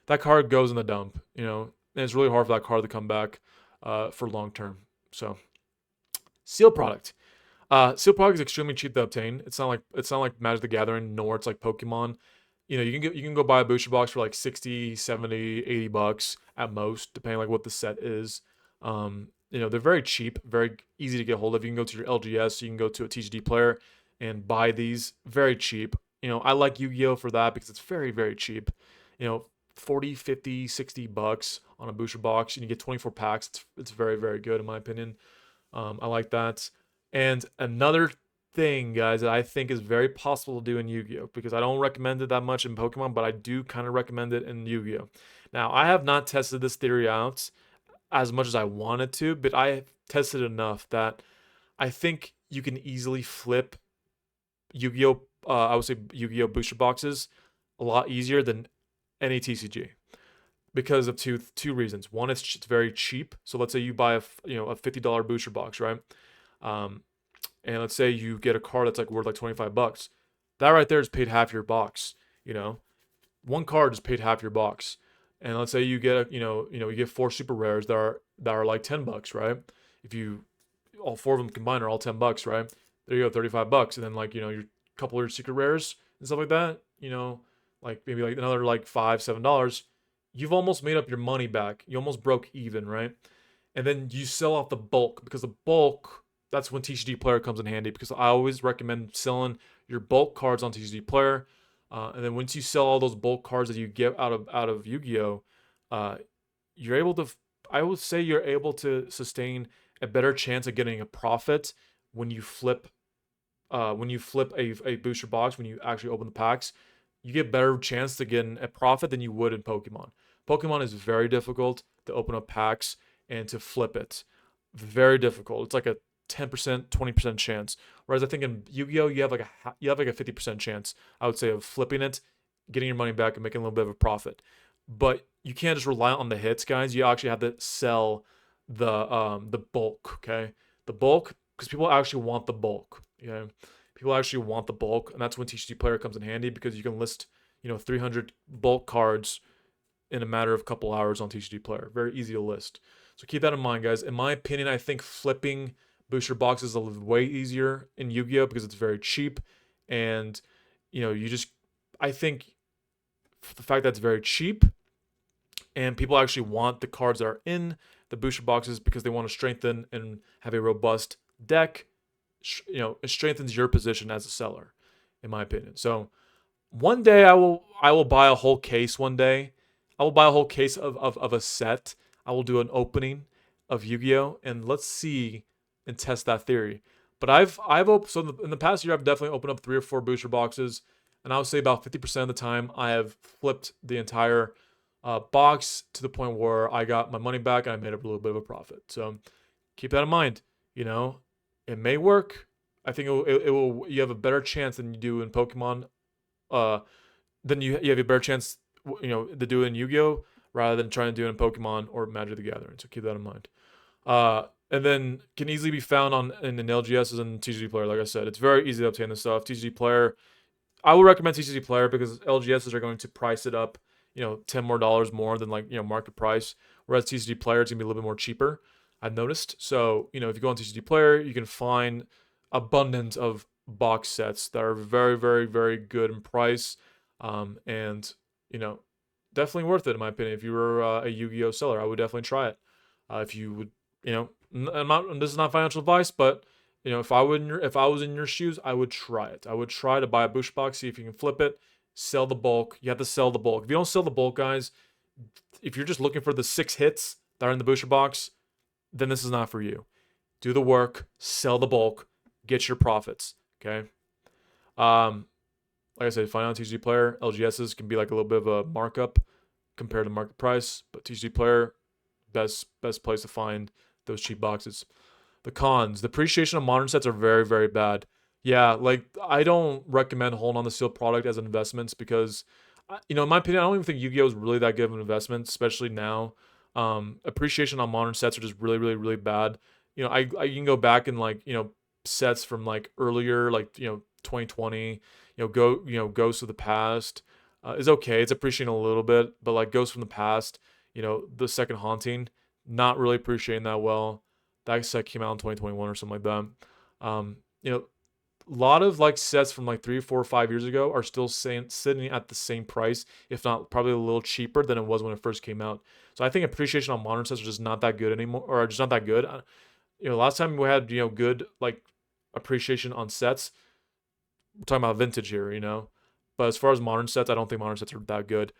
that card goes in the dump, and it's really hard for that card to come back for long term. So sealed product. Sealed product is extremely cheap to obtain. It's not like Magic the Gathering, nor it's like Pokemon. You can go buy a booster box for like 60, 70, 80 bucks at most, depending like what the set is. They're very cheap, very easy to get hold of. You can go to your LGS, you can go to a TCG player and buy these very cheap. I like Yu-Gi-Oh for that because it's very, very cheap. 40, 50, 60 bucks on a booster box, and you get 24 packs. It's very, very good in my opinion. I like that. And another thing, guys, that I think is very possible to do in Yu-Gi-Oh, because I don't recommend it that much in Pokemon, but I do kind of recommend it in Yu-Gi-Oh. Now, I have not tested this theory out as much as I wanted to, but I have tested enough that I think you can easily flip Yu-Gi-Oh, I would say Yu-Gi-Oh booster boxes a lot easier than any TCG, because of two reasons. One, it's very cheap. So let's say you buy a $50 booster box, right? And let's say you get a card that's like worth like 25 bucks. That right there is paid half your box. One card is paid half your box. And let's say you get you get 4 super rares that are like 10 bucks, right? If you all 4 of them combined are all 10 bucks, right? There you go, 35 bucks. And then like your couple of your secret rares and stuff like that, like maybe like another like $5, $7. You've almost made up your money back. You almost broke even, right? And then you sell off the bulk, because the bulk, that's when TCG Player comes in handy, because I always recommend selling your bulk cards on TCG Player. And then once you sell all those bulk cards that you get out of Yu-Gi-Oh, you're able to, I would say you're able to sustain a better chance of getting a profit when you flip a booster box. When you actually open the packs, you get better chance to get a profit than you would in Pokemon. Pokemon is very difficult to open up packs and to flip it. Very difficult. It's like a 10%, 20% chance. Whereas I think in Yu-Gi-Oh, you have like a 50% chance, I would say, of flipping it, getting your money back, and making a little bit of a profit. But you can't just rely on the hits, guys. You actually have to sell the bulk, okay? The bulk, because people actually want the bulk, okay? People actually want the bulk, and that's when TCG Player comes in handy because you can list, 300 bulk cards in a matter of a couple hours on TCG Player. Very easy to list. So keep that in mind, guys. In my opinion, I think flipping booster boxes is way easier in Yu-Gi-Oh because it's very cheap, and you just I think the fact that it's very cheap and people actually want the cards that are in the booster boxes because they want to strengthen and have a robust deck. It strengthens your position as a seller, in my opinion. So one day I will buy a whole case. One day I will buy a whole case of a set. I will do an opening of Yu-Gi-Oh, and let's see and test that theory. But in the past year I've definitely opened up 3 or 4 booster boxes, and I would say about 50% of the time I have flipped the entire box to the point where I got my money back and I made a little bit of a profit. So keep that in mind. It may work. I think it will. You have a better chance than you do in Pokemon. Uh, then you have a better chance, to do it in Yu-Gi-Oh rather than trying to do it in Pokemon or Magic the Gathering. So keep that in mind. And then can easily be found in LGSs and TCG Player. Like I said, it's very easy to obtain this stuff. TCG Player, I would recommend TCG Player because LGSs are going to price it up, $10 more than market price. Whereas TCG Player, it's gonna be a little bit more cheaper. I've noticed. So if you go on TCG Player, you can find abundance of box sets that are very, very, very good in price, and definitely worth it in my opinion. If you were a Yu-Gi-Oh seller, I would definitely try it. If you would, I'm not. This is not financial advice, but if I was in your shoes, I would try it. I would try to buy a booster box, see if you can flip it, sell the bulk. You have to sell the bulk. If you don't sell the bulk, guys, if you're just looking for the 6 hits that are in the booster box, then this is not for you. Do the work, sell the bulk, get your profits. Okay. Like I said, find out TCG Player. LGSs can be like a little bit of a markup compared to market price, but TCG Player, best place to find those cheap boxes. The cons: the appreciation of modern sets are very, very bad. Yeah, like I don't recommend holding on the sealed product as an investment because, in my opinion, I don't even think Yu-Gi-Oh is really that good of an investment, especially now. Appreciation on modern sets are just really, really, really bad. I can go back and sets from earlier, 2020. Ghosts of the Past is okay. It's appreciating a little bit, but Ghosts from the Past, the second Haunting, not really appreciating that well. That set came out in 2021 or something like that. A lot of sets from 3, 4, 5 years ago are still sitting at the same price, if not probably a little cheaper than it was when it first came out. So I think appreciation on modern sets are just not that good anymore, or just not that good. Last time we had good appreciation on sets, we're talking about vintage here. But as far as modern sets, I don't think modern sets are that good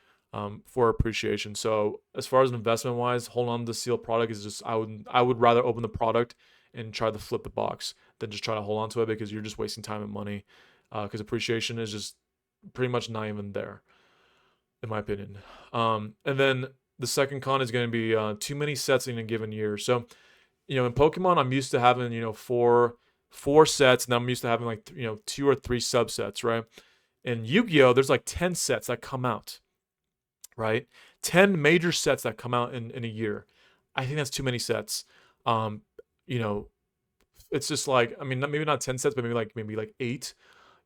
for appreciation. So as far as investment wise, hold on to the sealed product is just I would rather open the product and try to flip the box than just try to hold on to it because you're just wasting time and money. Because appreciation is just pretty much not even there, in my opinion. And then the second con is going to be too many sets in a given year. So in Pokemon, I'm used to having four sets, and I'm used to having 2 or 3 subsets, right? In Yu-Gi-Oh, there's 10 sets that come out, right? 10 major sets that come out in a year. I think that's too many sets. It's just maybe not 10 sets, but maybe 8,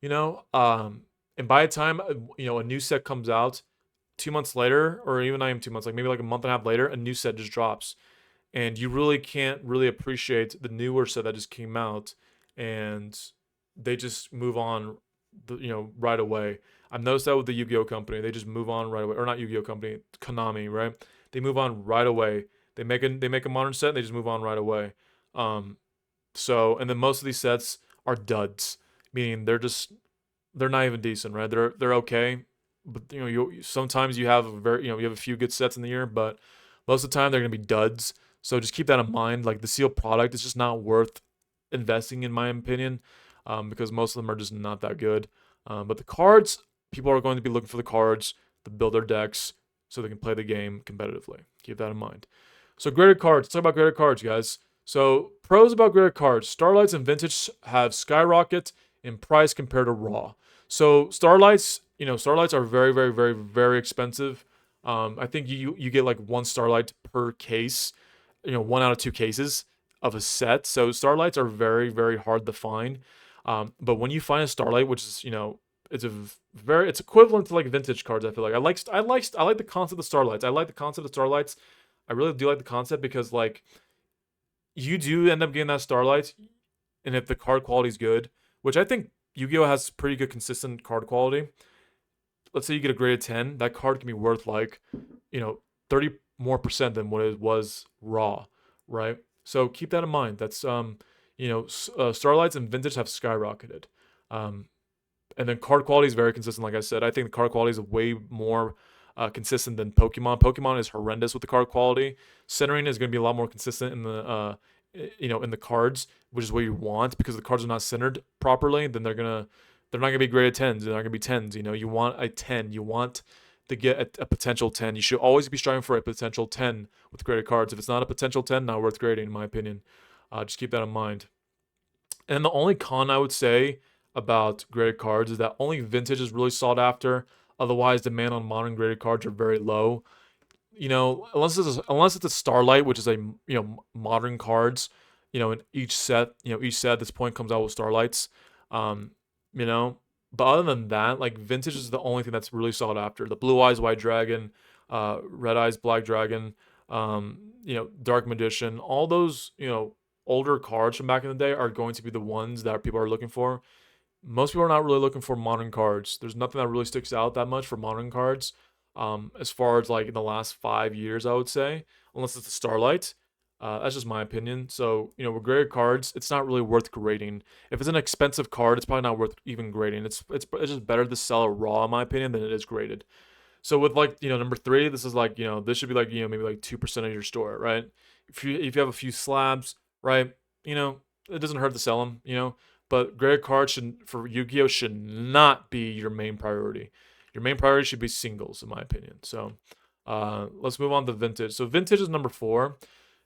and by the time a new set comes out 2 months later, or even not even 2 months, maybe a month and a half later, a new set just drops. And you really can't really appreciate the newer set that just came out, and they just move on, right away. I've noticed that with the Yu-Gi-Oh company, they just move on right away, or not Yu-Gi-Oh company, Konami, right? They move on right away. They make a modern set, and they just move on right away. And then most of these sets are duds, meaning they're not even decent, right? They're okay, but sometimes you have you have a few good sets in the year, but most of the time they're gonna be duds. So just keep that in mind. The sealed product is just not worth investing in my opinion, because most of them are just not that good. But the cards, people are going to be looking for the cards to build their decks so they can play the game competitively. Keep that in mind. So graded cards. Let's talk about graded cards, guys. So pros about graded cards: Starlights and Vintage have skyrocketed in price compared to Raw. So Starlights are very, very, very, very expensive. I think you get 1 Starlight per case. 1 out of 2 cases of a set. So starlights are very, very hard to find. But when you find a starlight, which is, it's equivalent to like vintage cards. I feel like I like the concept of starlights. I like the concept of starlights. I really do like the concept because like you do end up getting that starlight, and if the card quality is good, which I think Yu-Gi-Oh has pretty good consistent card quality. Let's say you get a graded 10, that card can be worth like, you know, 30 more percent than what it was raw, right? So keep that in mind. That's Starlights and Vintage have skyrocketed. Um, and then card quality is very consistent. Like I said, I think the card quality is way more consistent than Pokemon. Pokemon is horrendous with the card quality. Centering is going to be a lot more consistent in in the cards, which is what you want because the cards are not centered properly. Then they're not gonna be graded 10s. They're not gonna be 10s. You want a 10. You want to get a potential 10. You should always be striving for a potential 10 with graded cards. If it's not a potential 10, not worth grading, in my opinion. Just keep that in mind. And the only con I would say about graded cards is that only vintage is really sought after. Otherwise, demand on modern graded cards are very low. Unless it's a Starlight, which is a modern cards. In each set at this point comes out with Starlights. Um, you know, but other than that, like vintage is the only thing that's really sought after. The Blue Eyes White Dragon, Red Eyes Black Dragon, Dark Magician, all those older cards from back in the day are going to be the ones that people are looking for. Most people are not really looking for modern cards. There's nothing that really sticks out that much for modern cards. As far as like in the last 5 years, I would say, unless it's a Starlight. That's just my opinion. So, with graded cards, it's not really worth grading. If it's an expensive card, it's probably not worth even grading. It's just better to sell it raw, in my opinion, than it is graded. So with like number three, this is like this should be like maybe like 2% of your store, right? If you have a few slabs, right? It doesn't hurt to sell them, But graded cards for Yu-Gi-Oh should not be your main priority. Your main priority should be singles, in my opinion. So let's move on to vintage. So vintage is number four.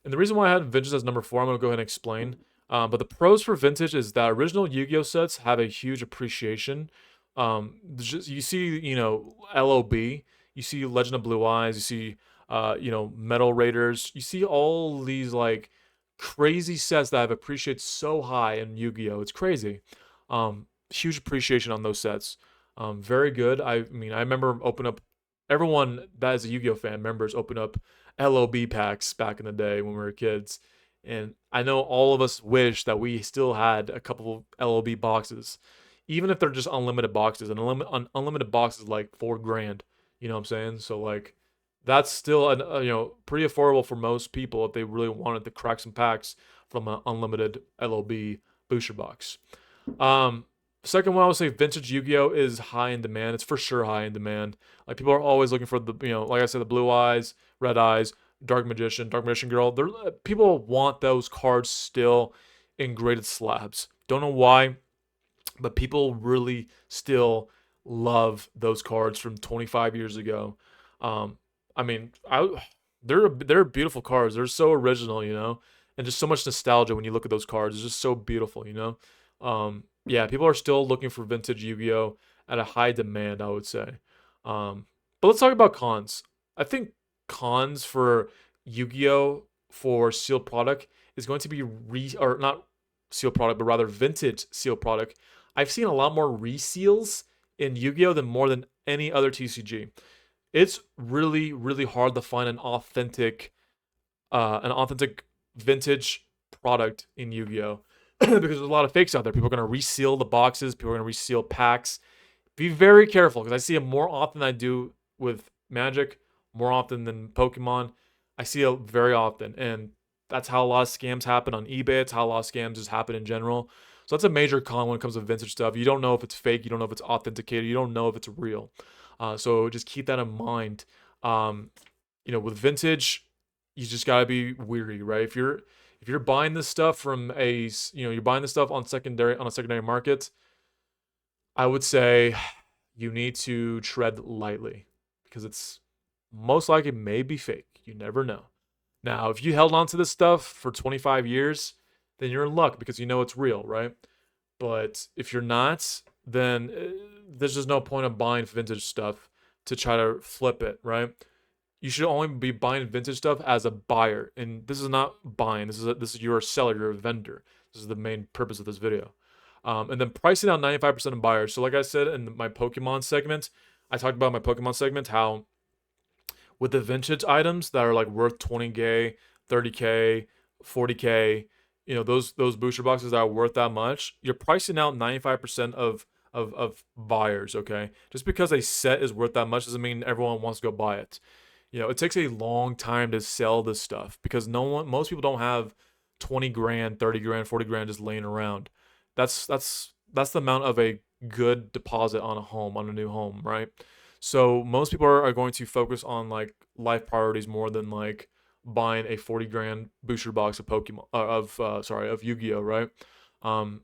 And the reason why I had vintage as number four, I'm going to go ahead and explain. But the pros for vintage is that original Yu-Gi-Oh sets have a huge appreciation. You see, LOB, you see Legend of Blue Eyes, you see, Metal Raiders, you see all these like crazy sets that have appreciated so high in Yu-Gi-Oh. It's crazy. Huge appreciation on those sets. Very good. I mean, I remember open up. Everyone that is a Yu-Gi-Oh fan members open up LOB packs back in the day when we were kids, and I know all of us wish that we still had a couple of LOB boxes, even if they're just unlimited boxes. And unlimited boxes like $4 grand. You know what I'm saying? So like, that's still pretty affordable for most people if they really wanted to crack some packs from an unlimited LOB booster box. Um, Second one, I would say vintage Yu-Gi-Oh is high in demand. It's for sure high in demand. Like people are always looking for the, like I said, the Blue Eyes, Red Eyes, Dark Magician Girl. People want those cards still in graded slabs. Don't know why, but people really still love those cards from 25 years ago. Um, I mean, they're beautiful cards. They're so original, and just so much nostalgia when you look at those cards. It's just so beautiful, Yeah, people are still looking for vintage Yu-Gi-Oh at a high demand, I would say. But let's talk about cons. I think cons for Yu-Gi-Oh for sealed product is going to be or not sealed product, but rather vintage sealed product. I've seen a lot more reseals in Yu-Gi-Oh than more than any other TCG. It's really, really hard to find an authentic vintage product in Yu-Gi-Oh because there's a lot of fakes out there. People are going to reseal the boxes. People are going to reseal packs. Be very careful because I see it more often than I do with Magic, more often than Pokemon. I see it very often, and that's how a lot of scams happen on eBay. It's how a lot of scams just happen in general. So that's a major con when it comes to vintage stuff. You don't know if it's fake. You don't know if it's authenticated. You don't know if it's real. So just keep that in mind. Um, with vintage, you just gotta be weary, right? If you're buying this stuff from you're buying this stuff on a secondary market, I would say you need to tread lightly because it's most likely may be fake. You never know. Now, if you held on to this stuff for 25 years, then you're in luck because you know it's real, right? But if you're not, then there's just no point of buying vintage stuff to try to flip it, right? you should only be buying vintage stuff as a buyer. And this is not buying. This is you're a seller. You're a vendor. This is the main purpose of this video. And then pricing out 95% of buyers. So like I said in my Pokemon segment, I talked about my Pokemon segment how with the vintage items that are like worth 20k, 30k, 40k, those booster boxes that are worth that much, you're pricing out 95% of buyers, okay? Just because a set is worth that much doesn't mean everyone wants to go buy it. It takes a long time to sell this stuff because most people don't have 20 grand, 30 grand, 40 grand just laying around. That's the amount of a good deposit on a new home, right? So most people are going to focus on like life priorities more than like buying a 40 grand booster box of Pokemon of Yu-Gi-Oh, right? Um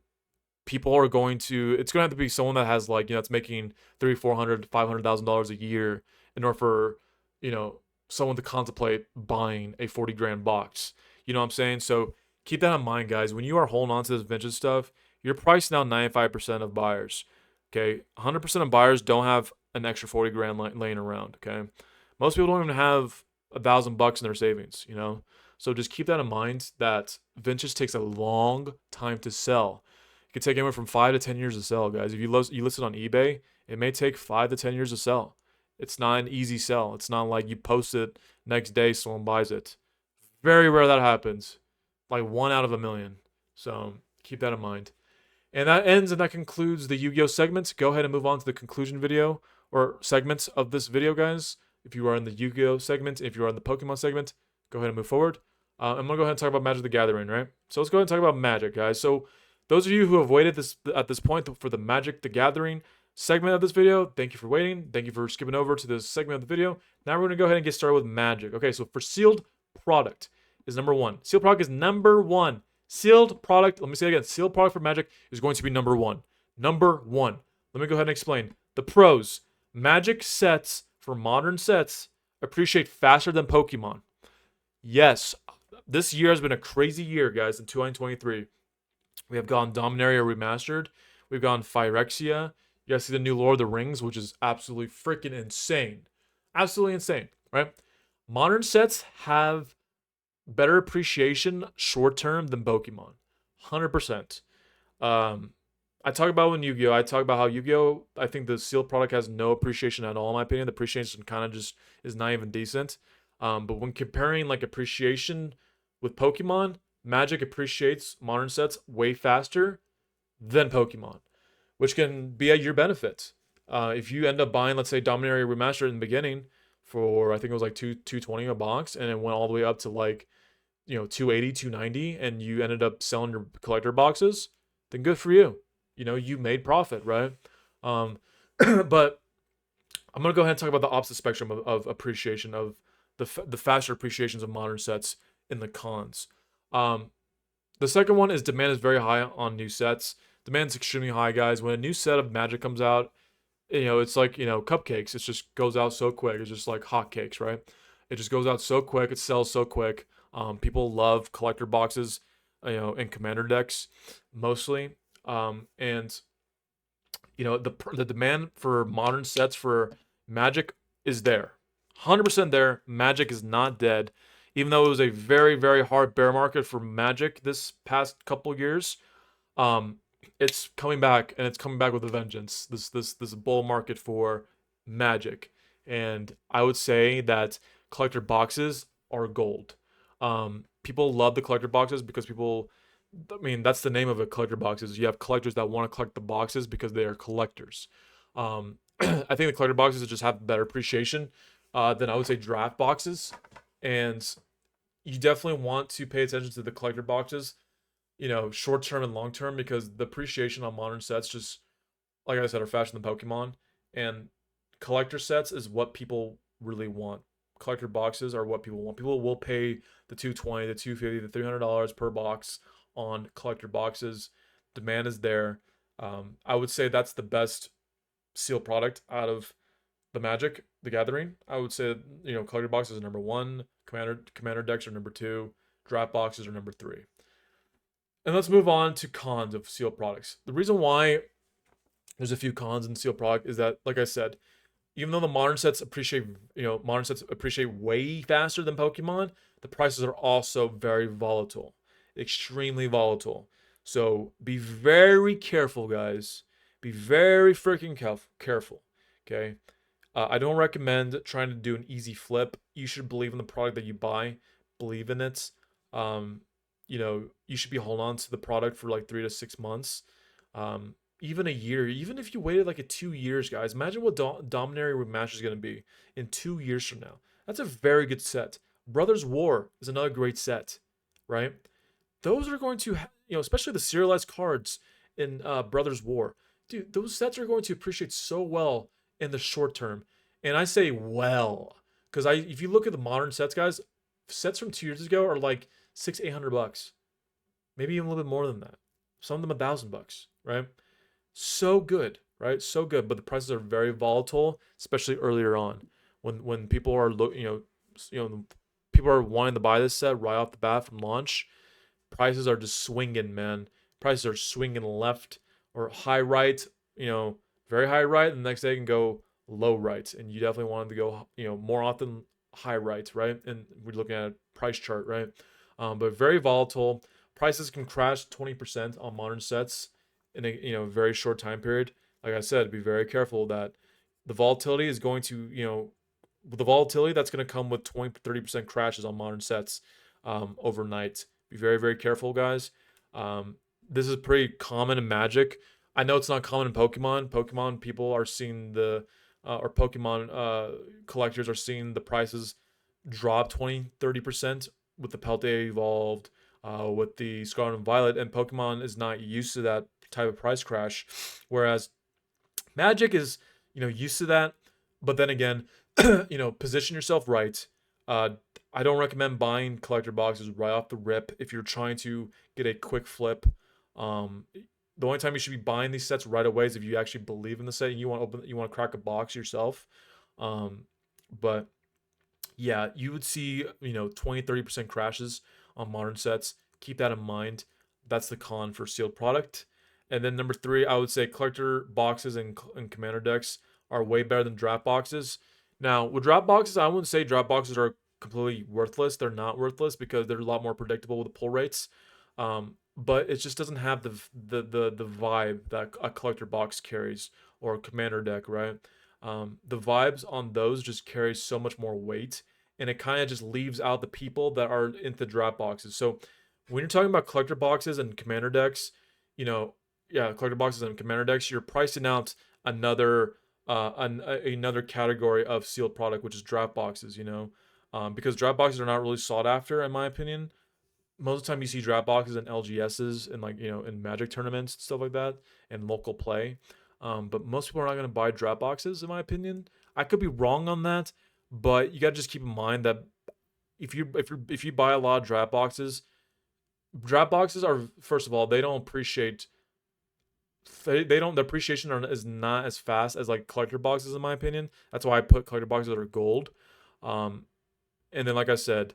People are going to it's going to have to be someone that has like, it's making 300, 400, $500,000 a year in order for, you know, someone to contemplate buying a 40 grand box. You know what I'm saying? So keep that in mind, guys. When you are holding on to this vintage stuff, you're pricing out 95% of buyers. Okay, 100% of buyers don't have an extra 40 grand laying around. Okay, most people don't even have $1,000 in their savings. So just keep that in mind. That vintage takes a long time to sell. It could take anywhere from 5 to 10 years to sell, guys. If you list it on eBay, it may take 5 to 10 years to sell. It's not an easy sell. It's not like you post it next day, someone buys it. Very rare that happens. Like 1 out of 1 million. So keep that in mind. And that ends and that concludes the Yu-Gi-Oh segment. Go ahead and move on to the conclusion video or segments of this video, guys. If you are in the Yu-Gi-Oh segment, if you are in the Pokemon segment, go ahead and move forward. I'm gonna go ahead and talk about Magic the Gathering, right? So let's go ahead and talk about Magic, guys. So those of you who have waited at this point for the Magic the Gathering segment of this video, thank you for waiting. Thank you for skipping over to this segment of the video. Now we're gonna go ahead and get started with Magic. Okay, so for sealed product is number one. Sealed product is number one. Sealed product, let me say it again. Sealed product for Magic is going to be number one. Number one. Let me go ahead and explain. The pros. Magic sets for modern sets appreciate faster than Pokemon. Yes, this year has been a crazy year, guys, in 2023. We have gone Dominaria Remastered. We've gone Phyrexia. You guys see the new Lord of the Rings, which is absolutely freaking insane. Absolutely insane, right? Modern sets have better appreciation short term than Pokemon. 100%. I talk about when Yu-Gi-Oh! I talk about how Yu-Gi-Oh! I think the sealed product has no appreciation at all, in my opinion. The appreciation kind of just is not even decent. But when comparing like appreciation with Pokemon, Magic appreciates modern sets way faster than Pokemon, which can be at your benefit. If you end up buying, let's say, Dominaria Remastered in the beginning for, I think it was like 220 a box, and it went all the way up to like, 280, 290, and you ended up selling your collector boxes, then good for you. You made profit, right? But I'm gonna go ahead and talk about the opposite spectrum of appreciation of the faster appreciations of modern sets in the cons. The second one is demand is very high on new sets. Demand's extremely high, guys. When a new set of Magic comes out, it's like, cupcakes. It just goes out so quick. It's just like hotcakes, right? It just goes out so quick. It sells so quick. People love collector boxes, and commander decks mostly. And the demand for modern sets for Magic is there, 100% there. Magic is not dead, even though it was a very, very hard bear market for Magic this past couple years. It's coming back, and it's coming back with a vengeance. This bull market for Magic, and I would say that collector boxes are gold. People love the collector boxes because that's the name of a collector boxes. You have collectors that want to collect the boxes because they are collectors. I think the collector boxes just have better appreciation than I would say draft boxes, and you definitely want to pay attention to the collector boxes, short term and long term, because the appreciation on modern sets just, like I said, are faster than Pokemon, and collector sets is what people really want. Collector boxes are what people want. People will pay the 220, the 250, the $300 per box on collector boxes. Demand is there. I would say that's the best sealed product out of the Magic the Gathering. I would say, collector boxes are number one, commander decks are number two, draft boxes are number three. And let's move on to cons of sealed products. The reason why there's a few cons in sealed product is that, like I said, even though the modern sets appreciate, modern sets appreciate way faster than Pokemon, the prices are also very volatile, extremely volatile. So be very careful, guys. Be very freaking careful. Okay. I don't recommend trying to do an easy flip. You should believe in the product that you buy, believe in it. Um, you should be holding on to the product for like 3 to 6 months, even a year. Even if you waited like 2 years, guys, imagine what Dominaria Rematch is going to be in 2 years from now. That's a very good set. Brothers War is another great set, right? Those are going to, especially the serialized cards in Brothers War. Dude, those sets are going to appreciate so well in the short term. And I say well, because if you look at the modern sets, guys, sets from 2 years ago are like 600-800 bucks, maybe even a little bit more than that. Some of them $1,000, right? So good, right? So good, but the prices are very volatile, especially earlier on when people are people are wanting to buy this set right off the bat from launch. Prices are just swinging, man. Prices are swinging left or high right, very high right, and the next day can go low right, and you definitely want them to go, more often high right, right? And we're looking at a price chart, right? But very volatile. Prices can crash 20% on modern sets in a very short time period. Like I said, be very careful that the volatility is going to, the volatility that's going to come with 20-30% crashes on modern sets overnight. Be very, very careful, guys. This is pretty common in Magic. I know it's not common in Pokemon. Pokemon people are seeing or Pokemon collectors are seeing the prices drop 20-30% with the Peltea evolved, with the Scarlet and Violet, and Pokemon is not used to that type of price crash, whereas Magic is, used to that. But then again, position yourself right. Uh, I don't recommend buying collector boxes right off the rip if you're trying to get a quick flip. Um, the only time you should be buying these sets right away is if you actually believe in the set and you want to crack a box yourself. Um, but yeah, you would see, 20-30% crashes on modern sets. Keep that in mind. That's the con for sealed product. And then number three, I would say collector boxes and commander decks are way better than draft boxes. Now, with draft boxes, I wouldn't say draft boxes are completely worthless. They're not worthless because they're a lot more predictable with the pull rates. But it just doesn't have the vibe that a collector box carries or a commander deck, right? The vibes on those just carry so much more weight, and it kind of just leaves out the people that are into draft boxes. So when you're talking about collector boxes and commander decks, yeah, collector boxes and commander decks, you're pricing out another another category of sealed product, which is draft boxes. Because draft boxes are not really sought after, in my opinion. Most of the time, you see draft boxes and LGSs and like in Magic tournaments and stuff like that and local play. But most people are not going to buy draft boxes, in my opinion. I could be wrong on that, but you got to just keep in mind that if you buy a lot of draft boxes are, first of all, they don't appreciate, they don't the appreciation is not as fast as like collector boxes, in my opinion. That's why I put collector boxes that are gold. Um, and then like I said,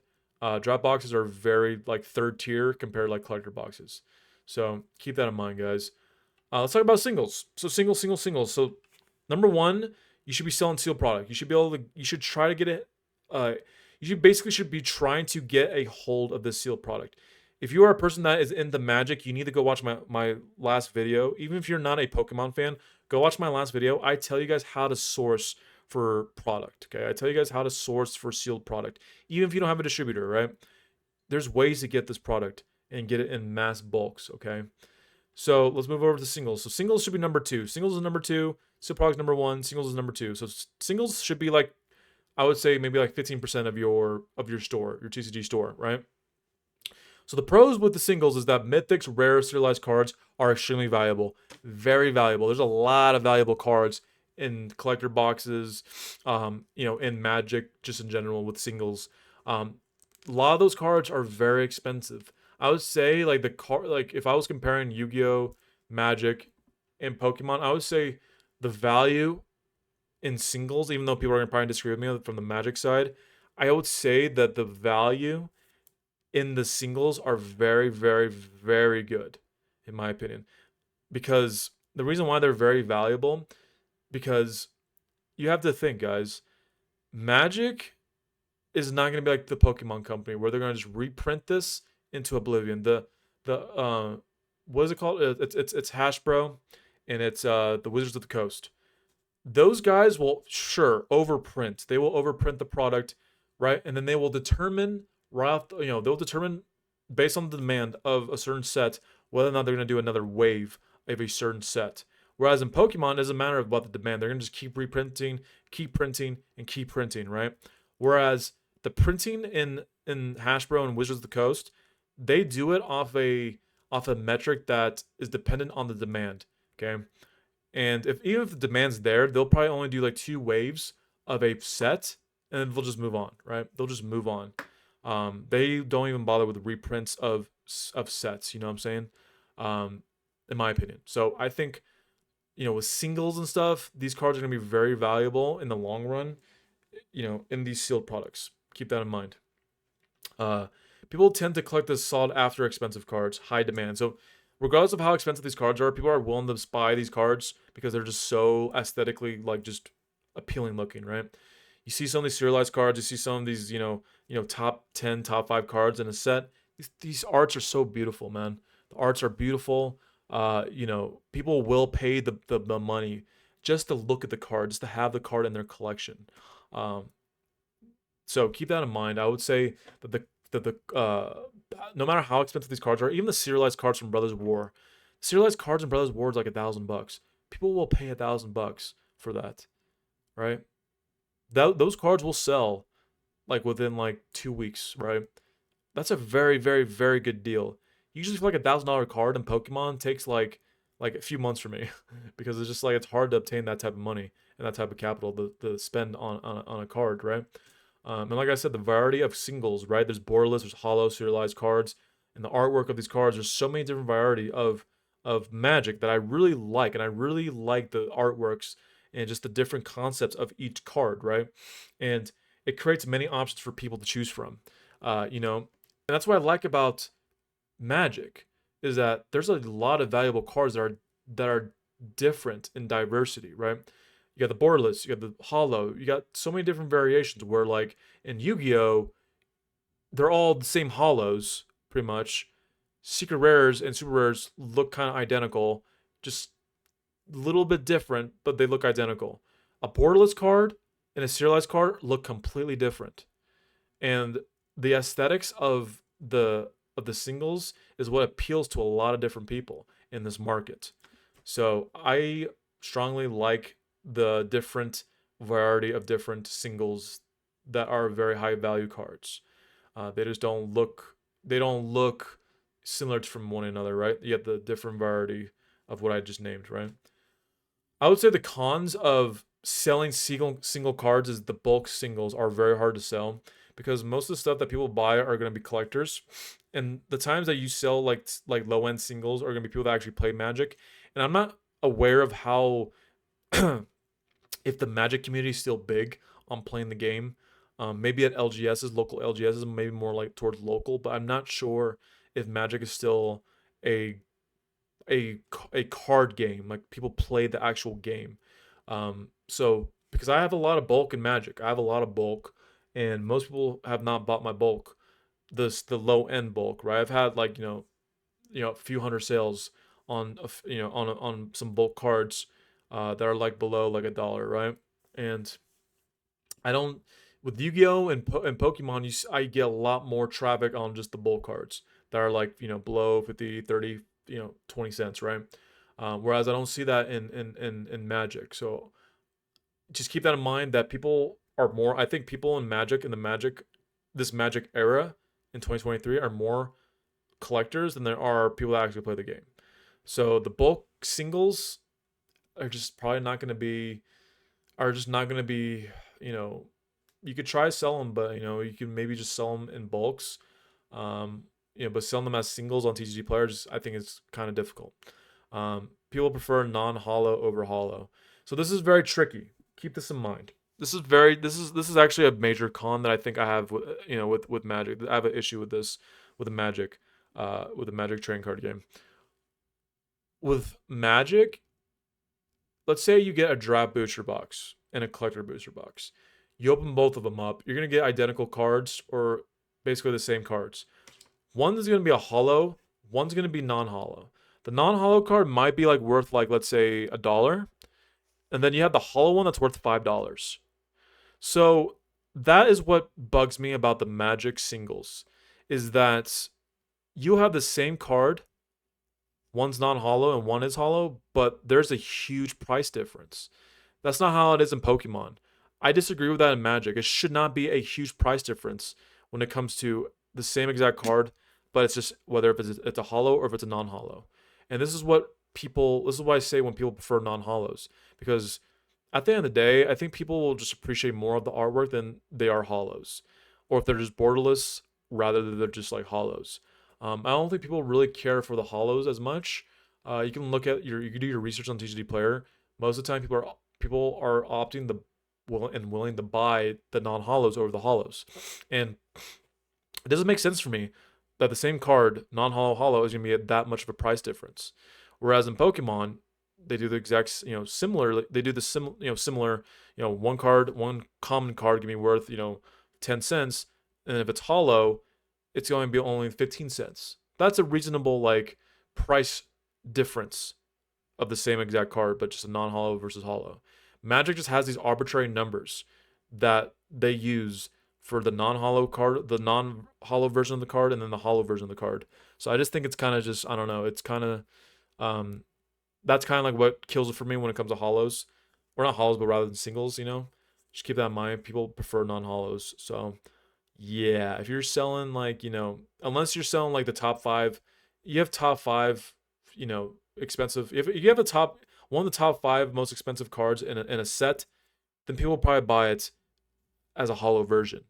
draft boxes are very like third tier compared to like collector boxes. So keep that in mind, guys. Let's talk about singles. So singles. So number one, you should be selling sealed product. You should be able to. You should try to get it. You should be trying to get a hold of this sealed product. If you are a person that is into Magic, you need to go watch my last video. Even if you're not a Pokemon fan, go watch my last video. I tell you guys how to source for product. Okay, I tell you guys how to source for sealed product. Even if you don't have a distributor, right? There's ways to get this product and get it in mass bulks. Okay. So let's move over to singles. So singles should be number two. Singles is number two. Seal product number one. Singles is number two. So singles should be like, I would say maybe like 15% of your store, your TCG store, right? So the pros with the singles is that mythics, rare, serialized cards are extremely valuable, very valuable. There's a lot of valuable cards in collector boxes, in Magic, just in general with singles. A lot of those cards are very expensive. I would say like like if I was comparing Yu-Gi-Oh, Magic, and Pokemon, I would say the value in singles, even though people are gonna probably disagree with me from the Magic side, I would say that the value in the singles are very, very, very good, in my opinion. Because the reason why they're very valuable, because you have to think, guys. Magic is not going to be like the Pokemon company where they're going to just reprint this into oblivion. The what is it called? It's Hasbro, and it's the Wizards of the Coast. Those guys will sure overprint. They will overprint the product, right? And then they will determine right off they'll determine based on the demand of a certain set whether or not they're going to do another wave of a certain set. Whereas in Pokemon, it doesn't matter about the demand. They're going to just keep reprinting, keep printing, and keep printing, right? Whereas the printing in Hasbro and Wizards of the Coast, they do it off a metric that is dependent on the demand. Okay, and if even if the demand's there, they'll probably only do like 2 waves of a set, and then they'll just move on, right? They'll just move on. They don't even bother with reprints of sets. You know what I'm saying? In my opinion. So I think with singles and stuff, these cards are gonna be very valuable in the long run. In these sealed products. Keep that in mind. Uh, People tend to collect the sought after expensive cards, high demand. So regardless of how expensive these cards are, people are willing to buy these cards because they're just so aesthetically like just appealing looking, right? You see some of these serialized cards, you see some of these, top 10, top 5 cards in a set. These arts are so beautiful, man. The arts are beautiful. People will pay the money just to look at the card, just to have the card in their collection. Um, so keep that in mind. I would say that the no matter how expensive these cards are, even the serialized cards from Brothers War, serialized cards in Brothers War is like $1,000. People will pay $1,000 for that, right? Those cards will sell like within like 2 weeks, right? That's a very, very, very good deal. Usually for like $1,000 card in Pokemon takes like a few months for me because it's just like it's hard to obtain that type of money and that type of capital to spend on a card, right? And like I said, the variety of singles, right? There's borderless, there's hollow, serialized cards, and the artwork of these cards. There's so many different variety of Magic that I really like, and I really like the artworks and just the different concepts of each card, right? And it creates many options for people to choose from, and that's what I like about Magic is that there's a lot of valuable cards that are different in diversity, right? You got the borderless, you got the hollow, you got so many different variations where like in Yu-Gi-Oh, they're all the same hollows pretty much. Secret rares and super rares look kind of identical, just a little bit different, but they look identical. A borderless card and a serialized card look completely different. And the aesthetics of the singles is what appeals to a lot of different people in this market. So I strongly like the different variety of different singles that are very high value cards. They just don't look similar from one another, right? You have the different variety of what I just named, right? I would say the cons of selling single cards is the bulk singles are very hard to sell because most of the stuff that people buy are going to be collectors, and the times that you sell like low end singles are going to be people that actually play Magic, and I'm not aware of how if the Magic community is still big on playing the game. Maybe at LGS's local LGS's maybe more like towards local, but I'm not sure if Magic is still a a card game. Like people play the actual game. So because I have a lot of bulk in Magic, I have a lot of bulk, and most people have not bought my bulk. The low end bulk, right? I've had like a few hundred sales on on some bulk cards that are like below like $1, right? And I don't with Yu-Gi-Oh and Pokemon, I get a lot more traffic on just the bulk cards that are like below 50, 30, 20 cents, right? Whereas I don't see that in Magic. So just keep that in mind that people are more. I think people in Magic in the Magic this Magic era in 2023 are more collectors than there are people that actually play the game. So the bulk singles are just probably not going to be are just not going to be you know you could try to sell them, but you can maybe just sell them in bulks. But selling them as singles on TCG players, I think is kind of difficult. People prefer non-hollow over hollow, so this is very tricky. Keep this in mind. This is actually a major con that I think I have with Magic. I have an issue with this with the Magic trading card game. With Magic, let's say you get a draft booster box. and a collector booster box. You open both of them up, you're gonna get identical cards or basically the same cards. One is gonna be a holo, one's gonna be non-holo. The non-holo card might be like worth like let's say $1, and then you have the holo one that's worth $5. So that is what bugs me about the Magic singles, is that you have the same card, one's non-holo and one is holo, but there's a huge price difference. That's not how it is in Pokemon. I disagree with that in Magic. It should not be a huge price difference when it comes to the same exact card, but it's just whether if it's a holo or if it's a non-holo. And this is what people. This is why I say when people prefer non-holos, because at the end of the day, I think people will just appreciate more of the artwork than they are holos, or if they're just borderless rather than they're just like holos. I don't think people really care for the holos as much. You can look at you can do your research on TCG Player. Most of the time, people are opting willing to buy the non holos over the holos, and it doesn't make sense for me that the same card, non holo holo, is gonna be at that much of a price difference. Whereas in Pokemon, they do the exact similar. They do the similar one card, one common card can be worth 10 cents, and if it's holo, it's going to be only 15 cents. That's a reasonable like price difference of the same exact card, but just a non-holo versus holo. Magic just has these arbitrary numbers that they use for the non-holo card, the non-holo version of the card, and then the holo version of the card. So I just think it's kind of just I don't know. It's kind of that's kind of like what kills it for me when it comes to holos, or not holos, but rather than singles. Just keep that in mind. People prefer non-holos, so yeah, if you're selling like, unless you're selling like the top five, you have top five, expensive. If you have one of the top five most expensive cards in a set, then people will probably buy it as a holo version.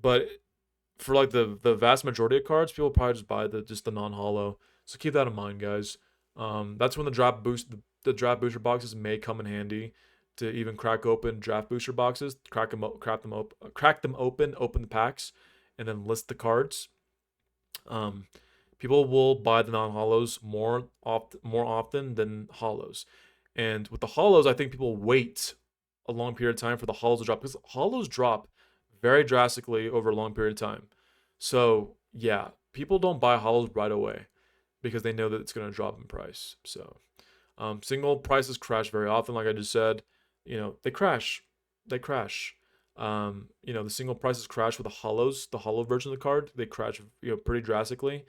But for like the vast majority of cards, people probably just buy the non-holo. So keep that in mind, guys. That's when the draft booster boxes may come in handy to even crack open draft booster boxes, crack them open, open the packs, and then list the cards. Um, People will buy the non-holos more often than holos, and with the holos, I think people wait a long period of time for the holos to drop because holos drop very drastically over a long period of time. So yeah, people don't buy holos right away because they know that it's going to drop in price. So single prices crash very often, like I just said. They crash. They crash. The single prices crash with the holo version of the card. They crash, pretty drastically.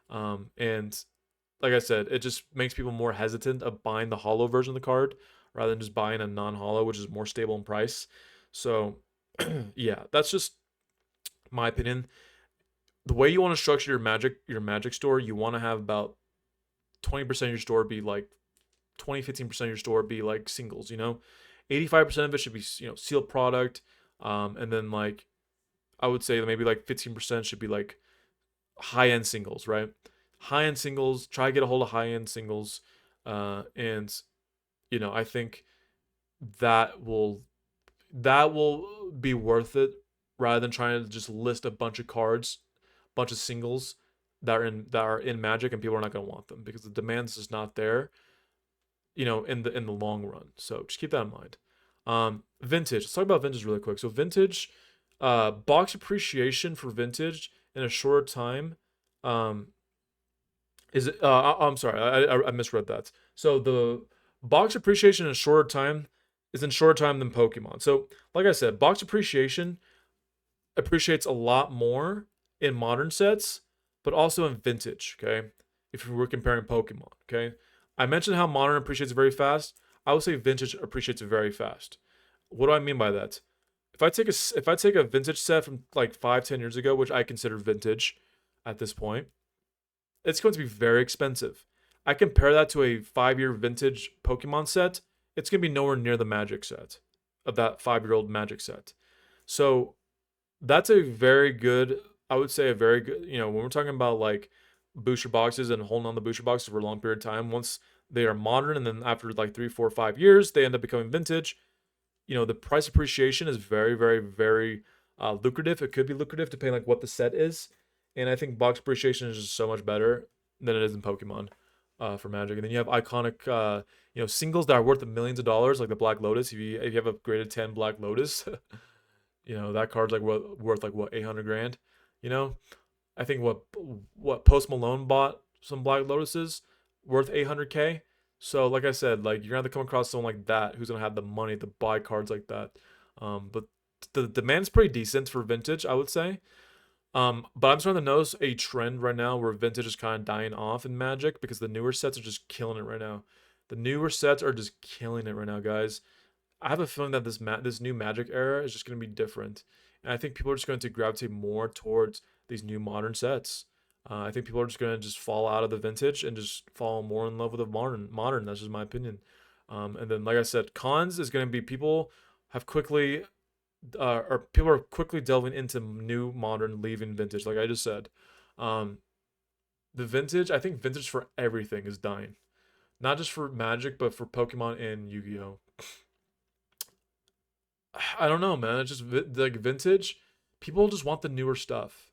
And like I said, it just makes people more hesitant of buying the holo version of the card rather than just buying a non-holo, which is more stable in price. So, yeah, that's just my opinion. The way you want to structure your magic store, you want to have about 20% of your store be like 15% of your store be like singles, 85% of it should be sealed product, and then like I would say maybe like 15% should be like high end singles, right? High end singles, try to get a hold of high end singles, and I think that will be worth it rather than trying to just list a bunch of cards, bunch of singles that are in Magic, and people are not going to want them because the demand's just not there, in the long run. So just keep that in mind. Vintage. Let's talk about vintage really quick. So vintage, box appreciation for vintage in a short time, um, I'm sorry, I misread that. So the box appreciation in a shorter time is in shorter time than Pokemon. So like I said, box appreciation appreciates a lot more in modern sets, but also in vintage. Okay, if we're comparing Pokemon. Okay, I mentioned how modern appreciates very fast. I would say vintage appreciates very fast. What do I mean by that? If I take a vintage set from like 5-10 years ago, which I consider vintage at this point, it's going to be very expensive. I compare that to a 5-year vintage Pokemon set, it's going to be nowhere near the Magic set of that 5-year-old Magic set. So that's a very good, I would say a very good, when we're talking about like booster boxes and holding on the booster boxes for a long period of time, once they are modern and then after like 3, 4, 5 years, they end up becoming vintage. The price appreciation is very, very, very lucrative. It could be lucrative depending like what the set is, and I think box appreciation is just so much better than it is in Pokemon. for Magic, and then you have iconic singles that are worth millions of dollars, like the Black Lotus. If you have a graded 10 Black Lotus, that card's like worth like what 800 grand. You know, I think what Post Malone bought some Black Lotuses worth 800K. So like I said, like you're gonna have to come across someone like that who's gonna have the money to buy cards like that. But the demand's pretty decent for vintage, I would say. But I'm starting to notice a trend right now where vintage is kind of dying off in Magic because the newer sets are just killing it right now. The newer sets are just killing it right now, guys. I have a feeling that this new Magic era is just going to be different, and I think people are just going to gravitate more towards these new modern sets. I think people are just going to just fall out of the vintage and just fall more in love with the modern. Modern, that's just my opinion. And then, like I said, cons is going to be people have quickly or people are quickly delving into new modern, leaving vintage. Like I just said, um, the vintage. I think vintage for everything is dying, not just for Magic, but for Pokemon and Yu-Gi-Oh. I don't know, man. It's just like vintage. People just want the newer stuff.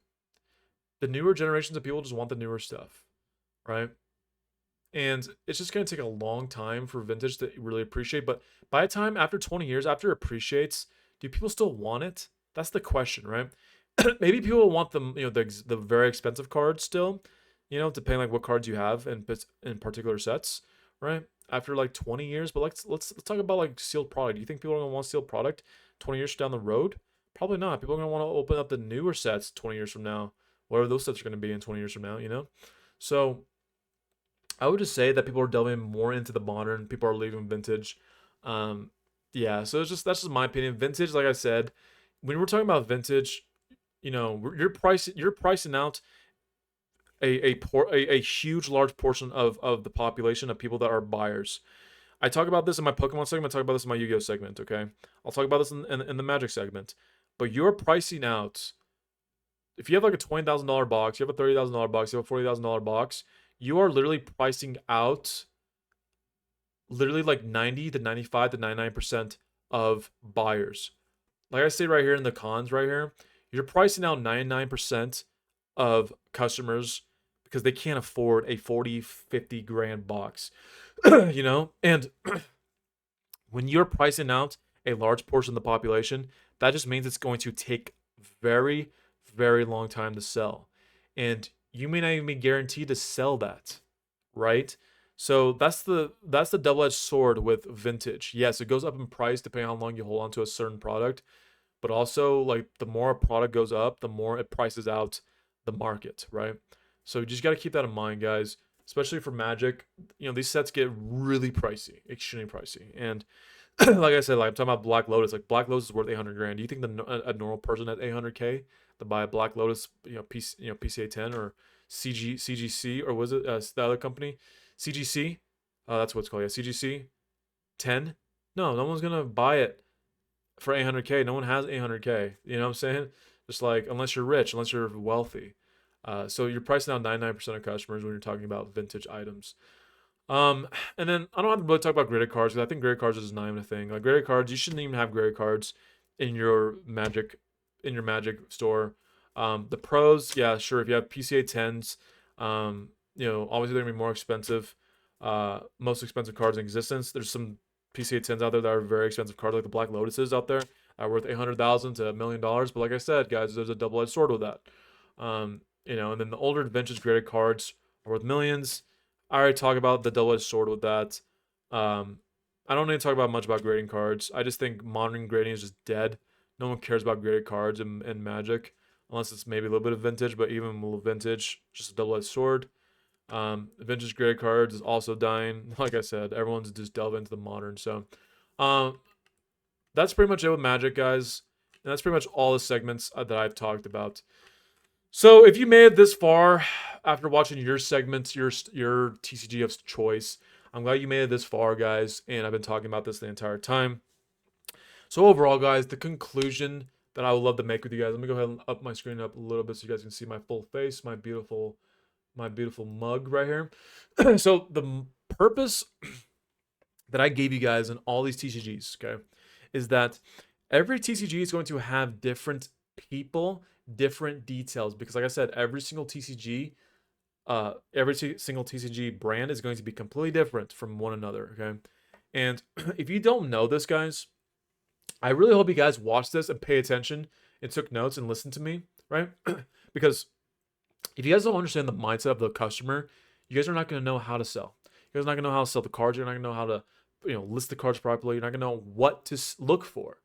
The newer generations of people just want the newer stuff, right? And it's just gonna take a long time for vintage to really appreciate. But by the time after 20 years, after it appreciates, do people still want it? That's the question, right? Maybe people will want them, the very expensive cards still, depending like what cards you have in particular sets, right? After like 20 years, but let's talk about like sealed product. Do you think people are gonna want sealed product 20 years down the road? Probably not. People are gonna want to open up the newer sets 20 years from now. Whatever those sets are gonna be in 20 years from now. So I would just say that people are delving more into the modern. People are leaving vintage. Um, yeah, so that's just my opinion. Vintage, like I said, when we're talking about vintage, you're pricing out a huge large portion of the population of people that are buyers. I talk about this in my Pokemon segment. I talk about this in my Yu-Gi-Oh segment. Okay, I'll talk about this in the Magic segment. But you're pricing out. If you have like a $20,000 box, you have a $30,000 box, you have a $40,000 box, you are literally pricing out literally like 90 to 95 to 99% of buyers. Like I say right here in the cons right here, you're pricing out 99% of customers because they can't afford a 40, 50 grand box. And when you're pricing out a large portion of the population, that just means it's going to take very, very long time to sell. And you may not even be guaranteed to sell that, right? So that's the double-edged sword with vintage. Yes, it goes up in price depending on how long you hold on to a certain product, but also like the more a product goes up, the more it prices out the market, right? So you just got to keep that in mind, guys. Especially for Magic, these sets get really pricey, extremely pricey. And like I said, like I'm talking about Black Lotus. Like Black Lotus is worth 800 grand. Do you think a normal person at 800K to buy a Black Lotus, PCA 10 or CGC, or was it the other company, CGC? That's what it's called. Yeah, CGC 10. No one's gonna buy it for 800K. No one has 800K. You know what I'm saying? Just like unless you're rich, unless you're wealthy. So you're pricing out 99% of customers when you're talking about vintage items. And then I don't have to really talk about graded cards because I think graded cards is not even a thing. Like graded cards, you shouldn't even have graded cards in your Magic store. The pros, yeah, sure. If you have PCA 10s, obviously they're gonna be more expensive. Most expensive cards in existence. There's some PCA 10s out there that are very expensive cards, like the Black Lotuses out there, are worth 800,000 to $1 million. But like I said, guys, there's a double-edged sword with that. And then the older vintage graded cards are worth millions. I already talked about the double-edged sword with that. I don't need to talk about much about grading cards. I just think modern grading is just dead. No one cares about graded cards in Magic, unless it's maybe a little bit of vintage, but even a little vintage, just a double-edged sword. Vintage graded cards is also dying. Like I said, everyone's just delving into the modern. So, that's pretty much it with Magic, guys. And that's pretty much all the segments that I've talked about. So if you made it this far after watching your segments, your TCG of choice, I'm glad you made it this far, guys. And I've been talking about this the entire time. So overall, guys, the conclusion that I would love to make with you guys. Let me go ahead and up my screen up a little bit so you guys can see my full face, my beautiful mug right here. So the purpose that I gave you guys in all these TCGs, okay, is that every TCG is going to have different people, different details, because like I said, every single TCG Every single TCG brand is going to be completely different from one another. Okay, and if you don't know this, guys, I really hope you guys watch this and pay attention and took notes and listened to me, right? Because if you guys don't understand the mindset of the customer, you guys are not going to know how to sell. You guys are not going to know how to sell the cards. You're not going to know how to, list the cards properly. You're not going to know what to look for.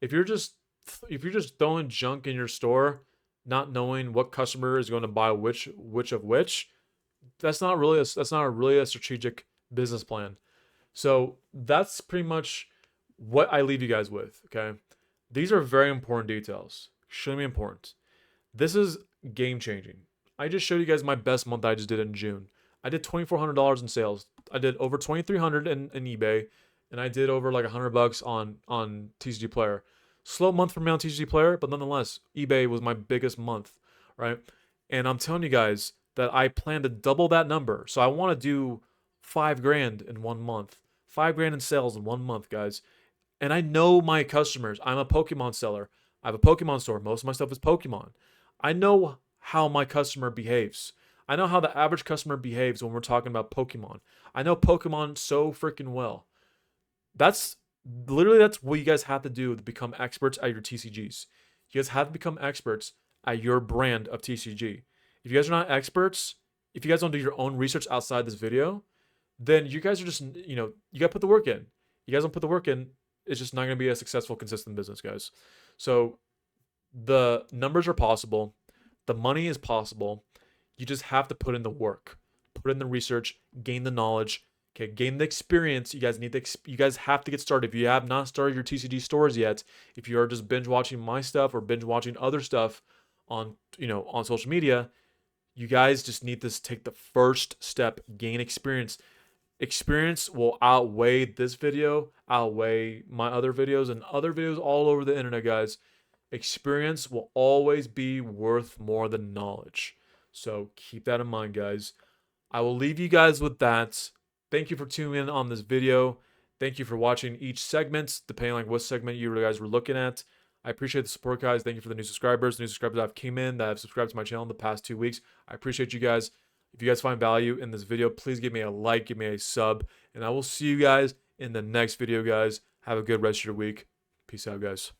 If you're just throwing junk in your store, not knowing what customer is going to buy which of which, that's not really a strategic business plan. So that's pretty much what I leave you guys with. Okay, these are very important details. Extremely important. This is game changing. I just showed you guys my best month I just did in June. I did $2,400 in sales. I did over 2,300 in eBay, and I did over like $100 on TCG Player. Slow month for me on TCG Player, but nonetheless, eBay was my biggest month, right? And I'm telling you guys that I plan to double that number. So I want to do 5 grand in 1 month, 5 grand in sales in 1 month, guys. And I know my customers. I'm a Pokemon seller. I have a Pokemon store. Most of my stuff is Pokemon. I know how my customer behaves. I know how the average customer behaves when we're talking about Pokemon. I know Pokemon so freaking well. That's that's what you guys have to do to become experts at your TCGs. You guys have to become experts at your brand of TCG. If you guys are not experts, if you guys don't do your own research outside this video, then you guys are just, you got to put the work in. You guys don't put the work in, it's just not going to be a successful, consistent business, guys. So the numbers are possible. The money is possible. You just have to put in the work, put in the research, gain the knowledge, okay, gain the experience. You guys you guys have to get started. If you have not started your TCG stores yet, if you are just binge watching my stuff or binge watching other stuff on, on social media, you guys just need to take the first step, gain experience. Experience will outweigh this video, outweigh my other videos and other videos all over the internet, guys. Experience will always be worth more than knowledge. So keep that in mind, guys. I will leave you guys with that. Thank you for tuning in on this video. Thank you for watching each segment, depending on what segment you guys were looking at. I appreciate the support, guys. Thank you for the new subscribers that have came in, that have subscribed to my channel in the past 2 weeks. I appreciate you guys. If you guys find value in this video, please give me a like, give me a sub, and I will see you guys in the next video, guys. Have a good rest of your week. Peace out, guys.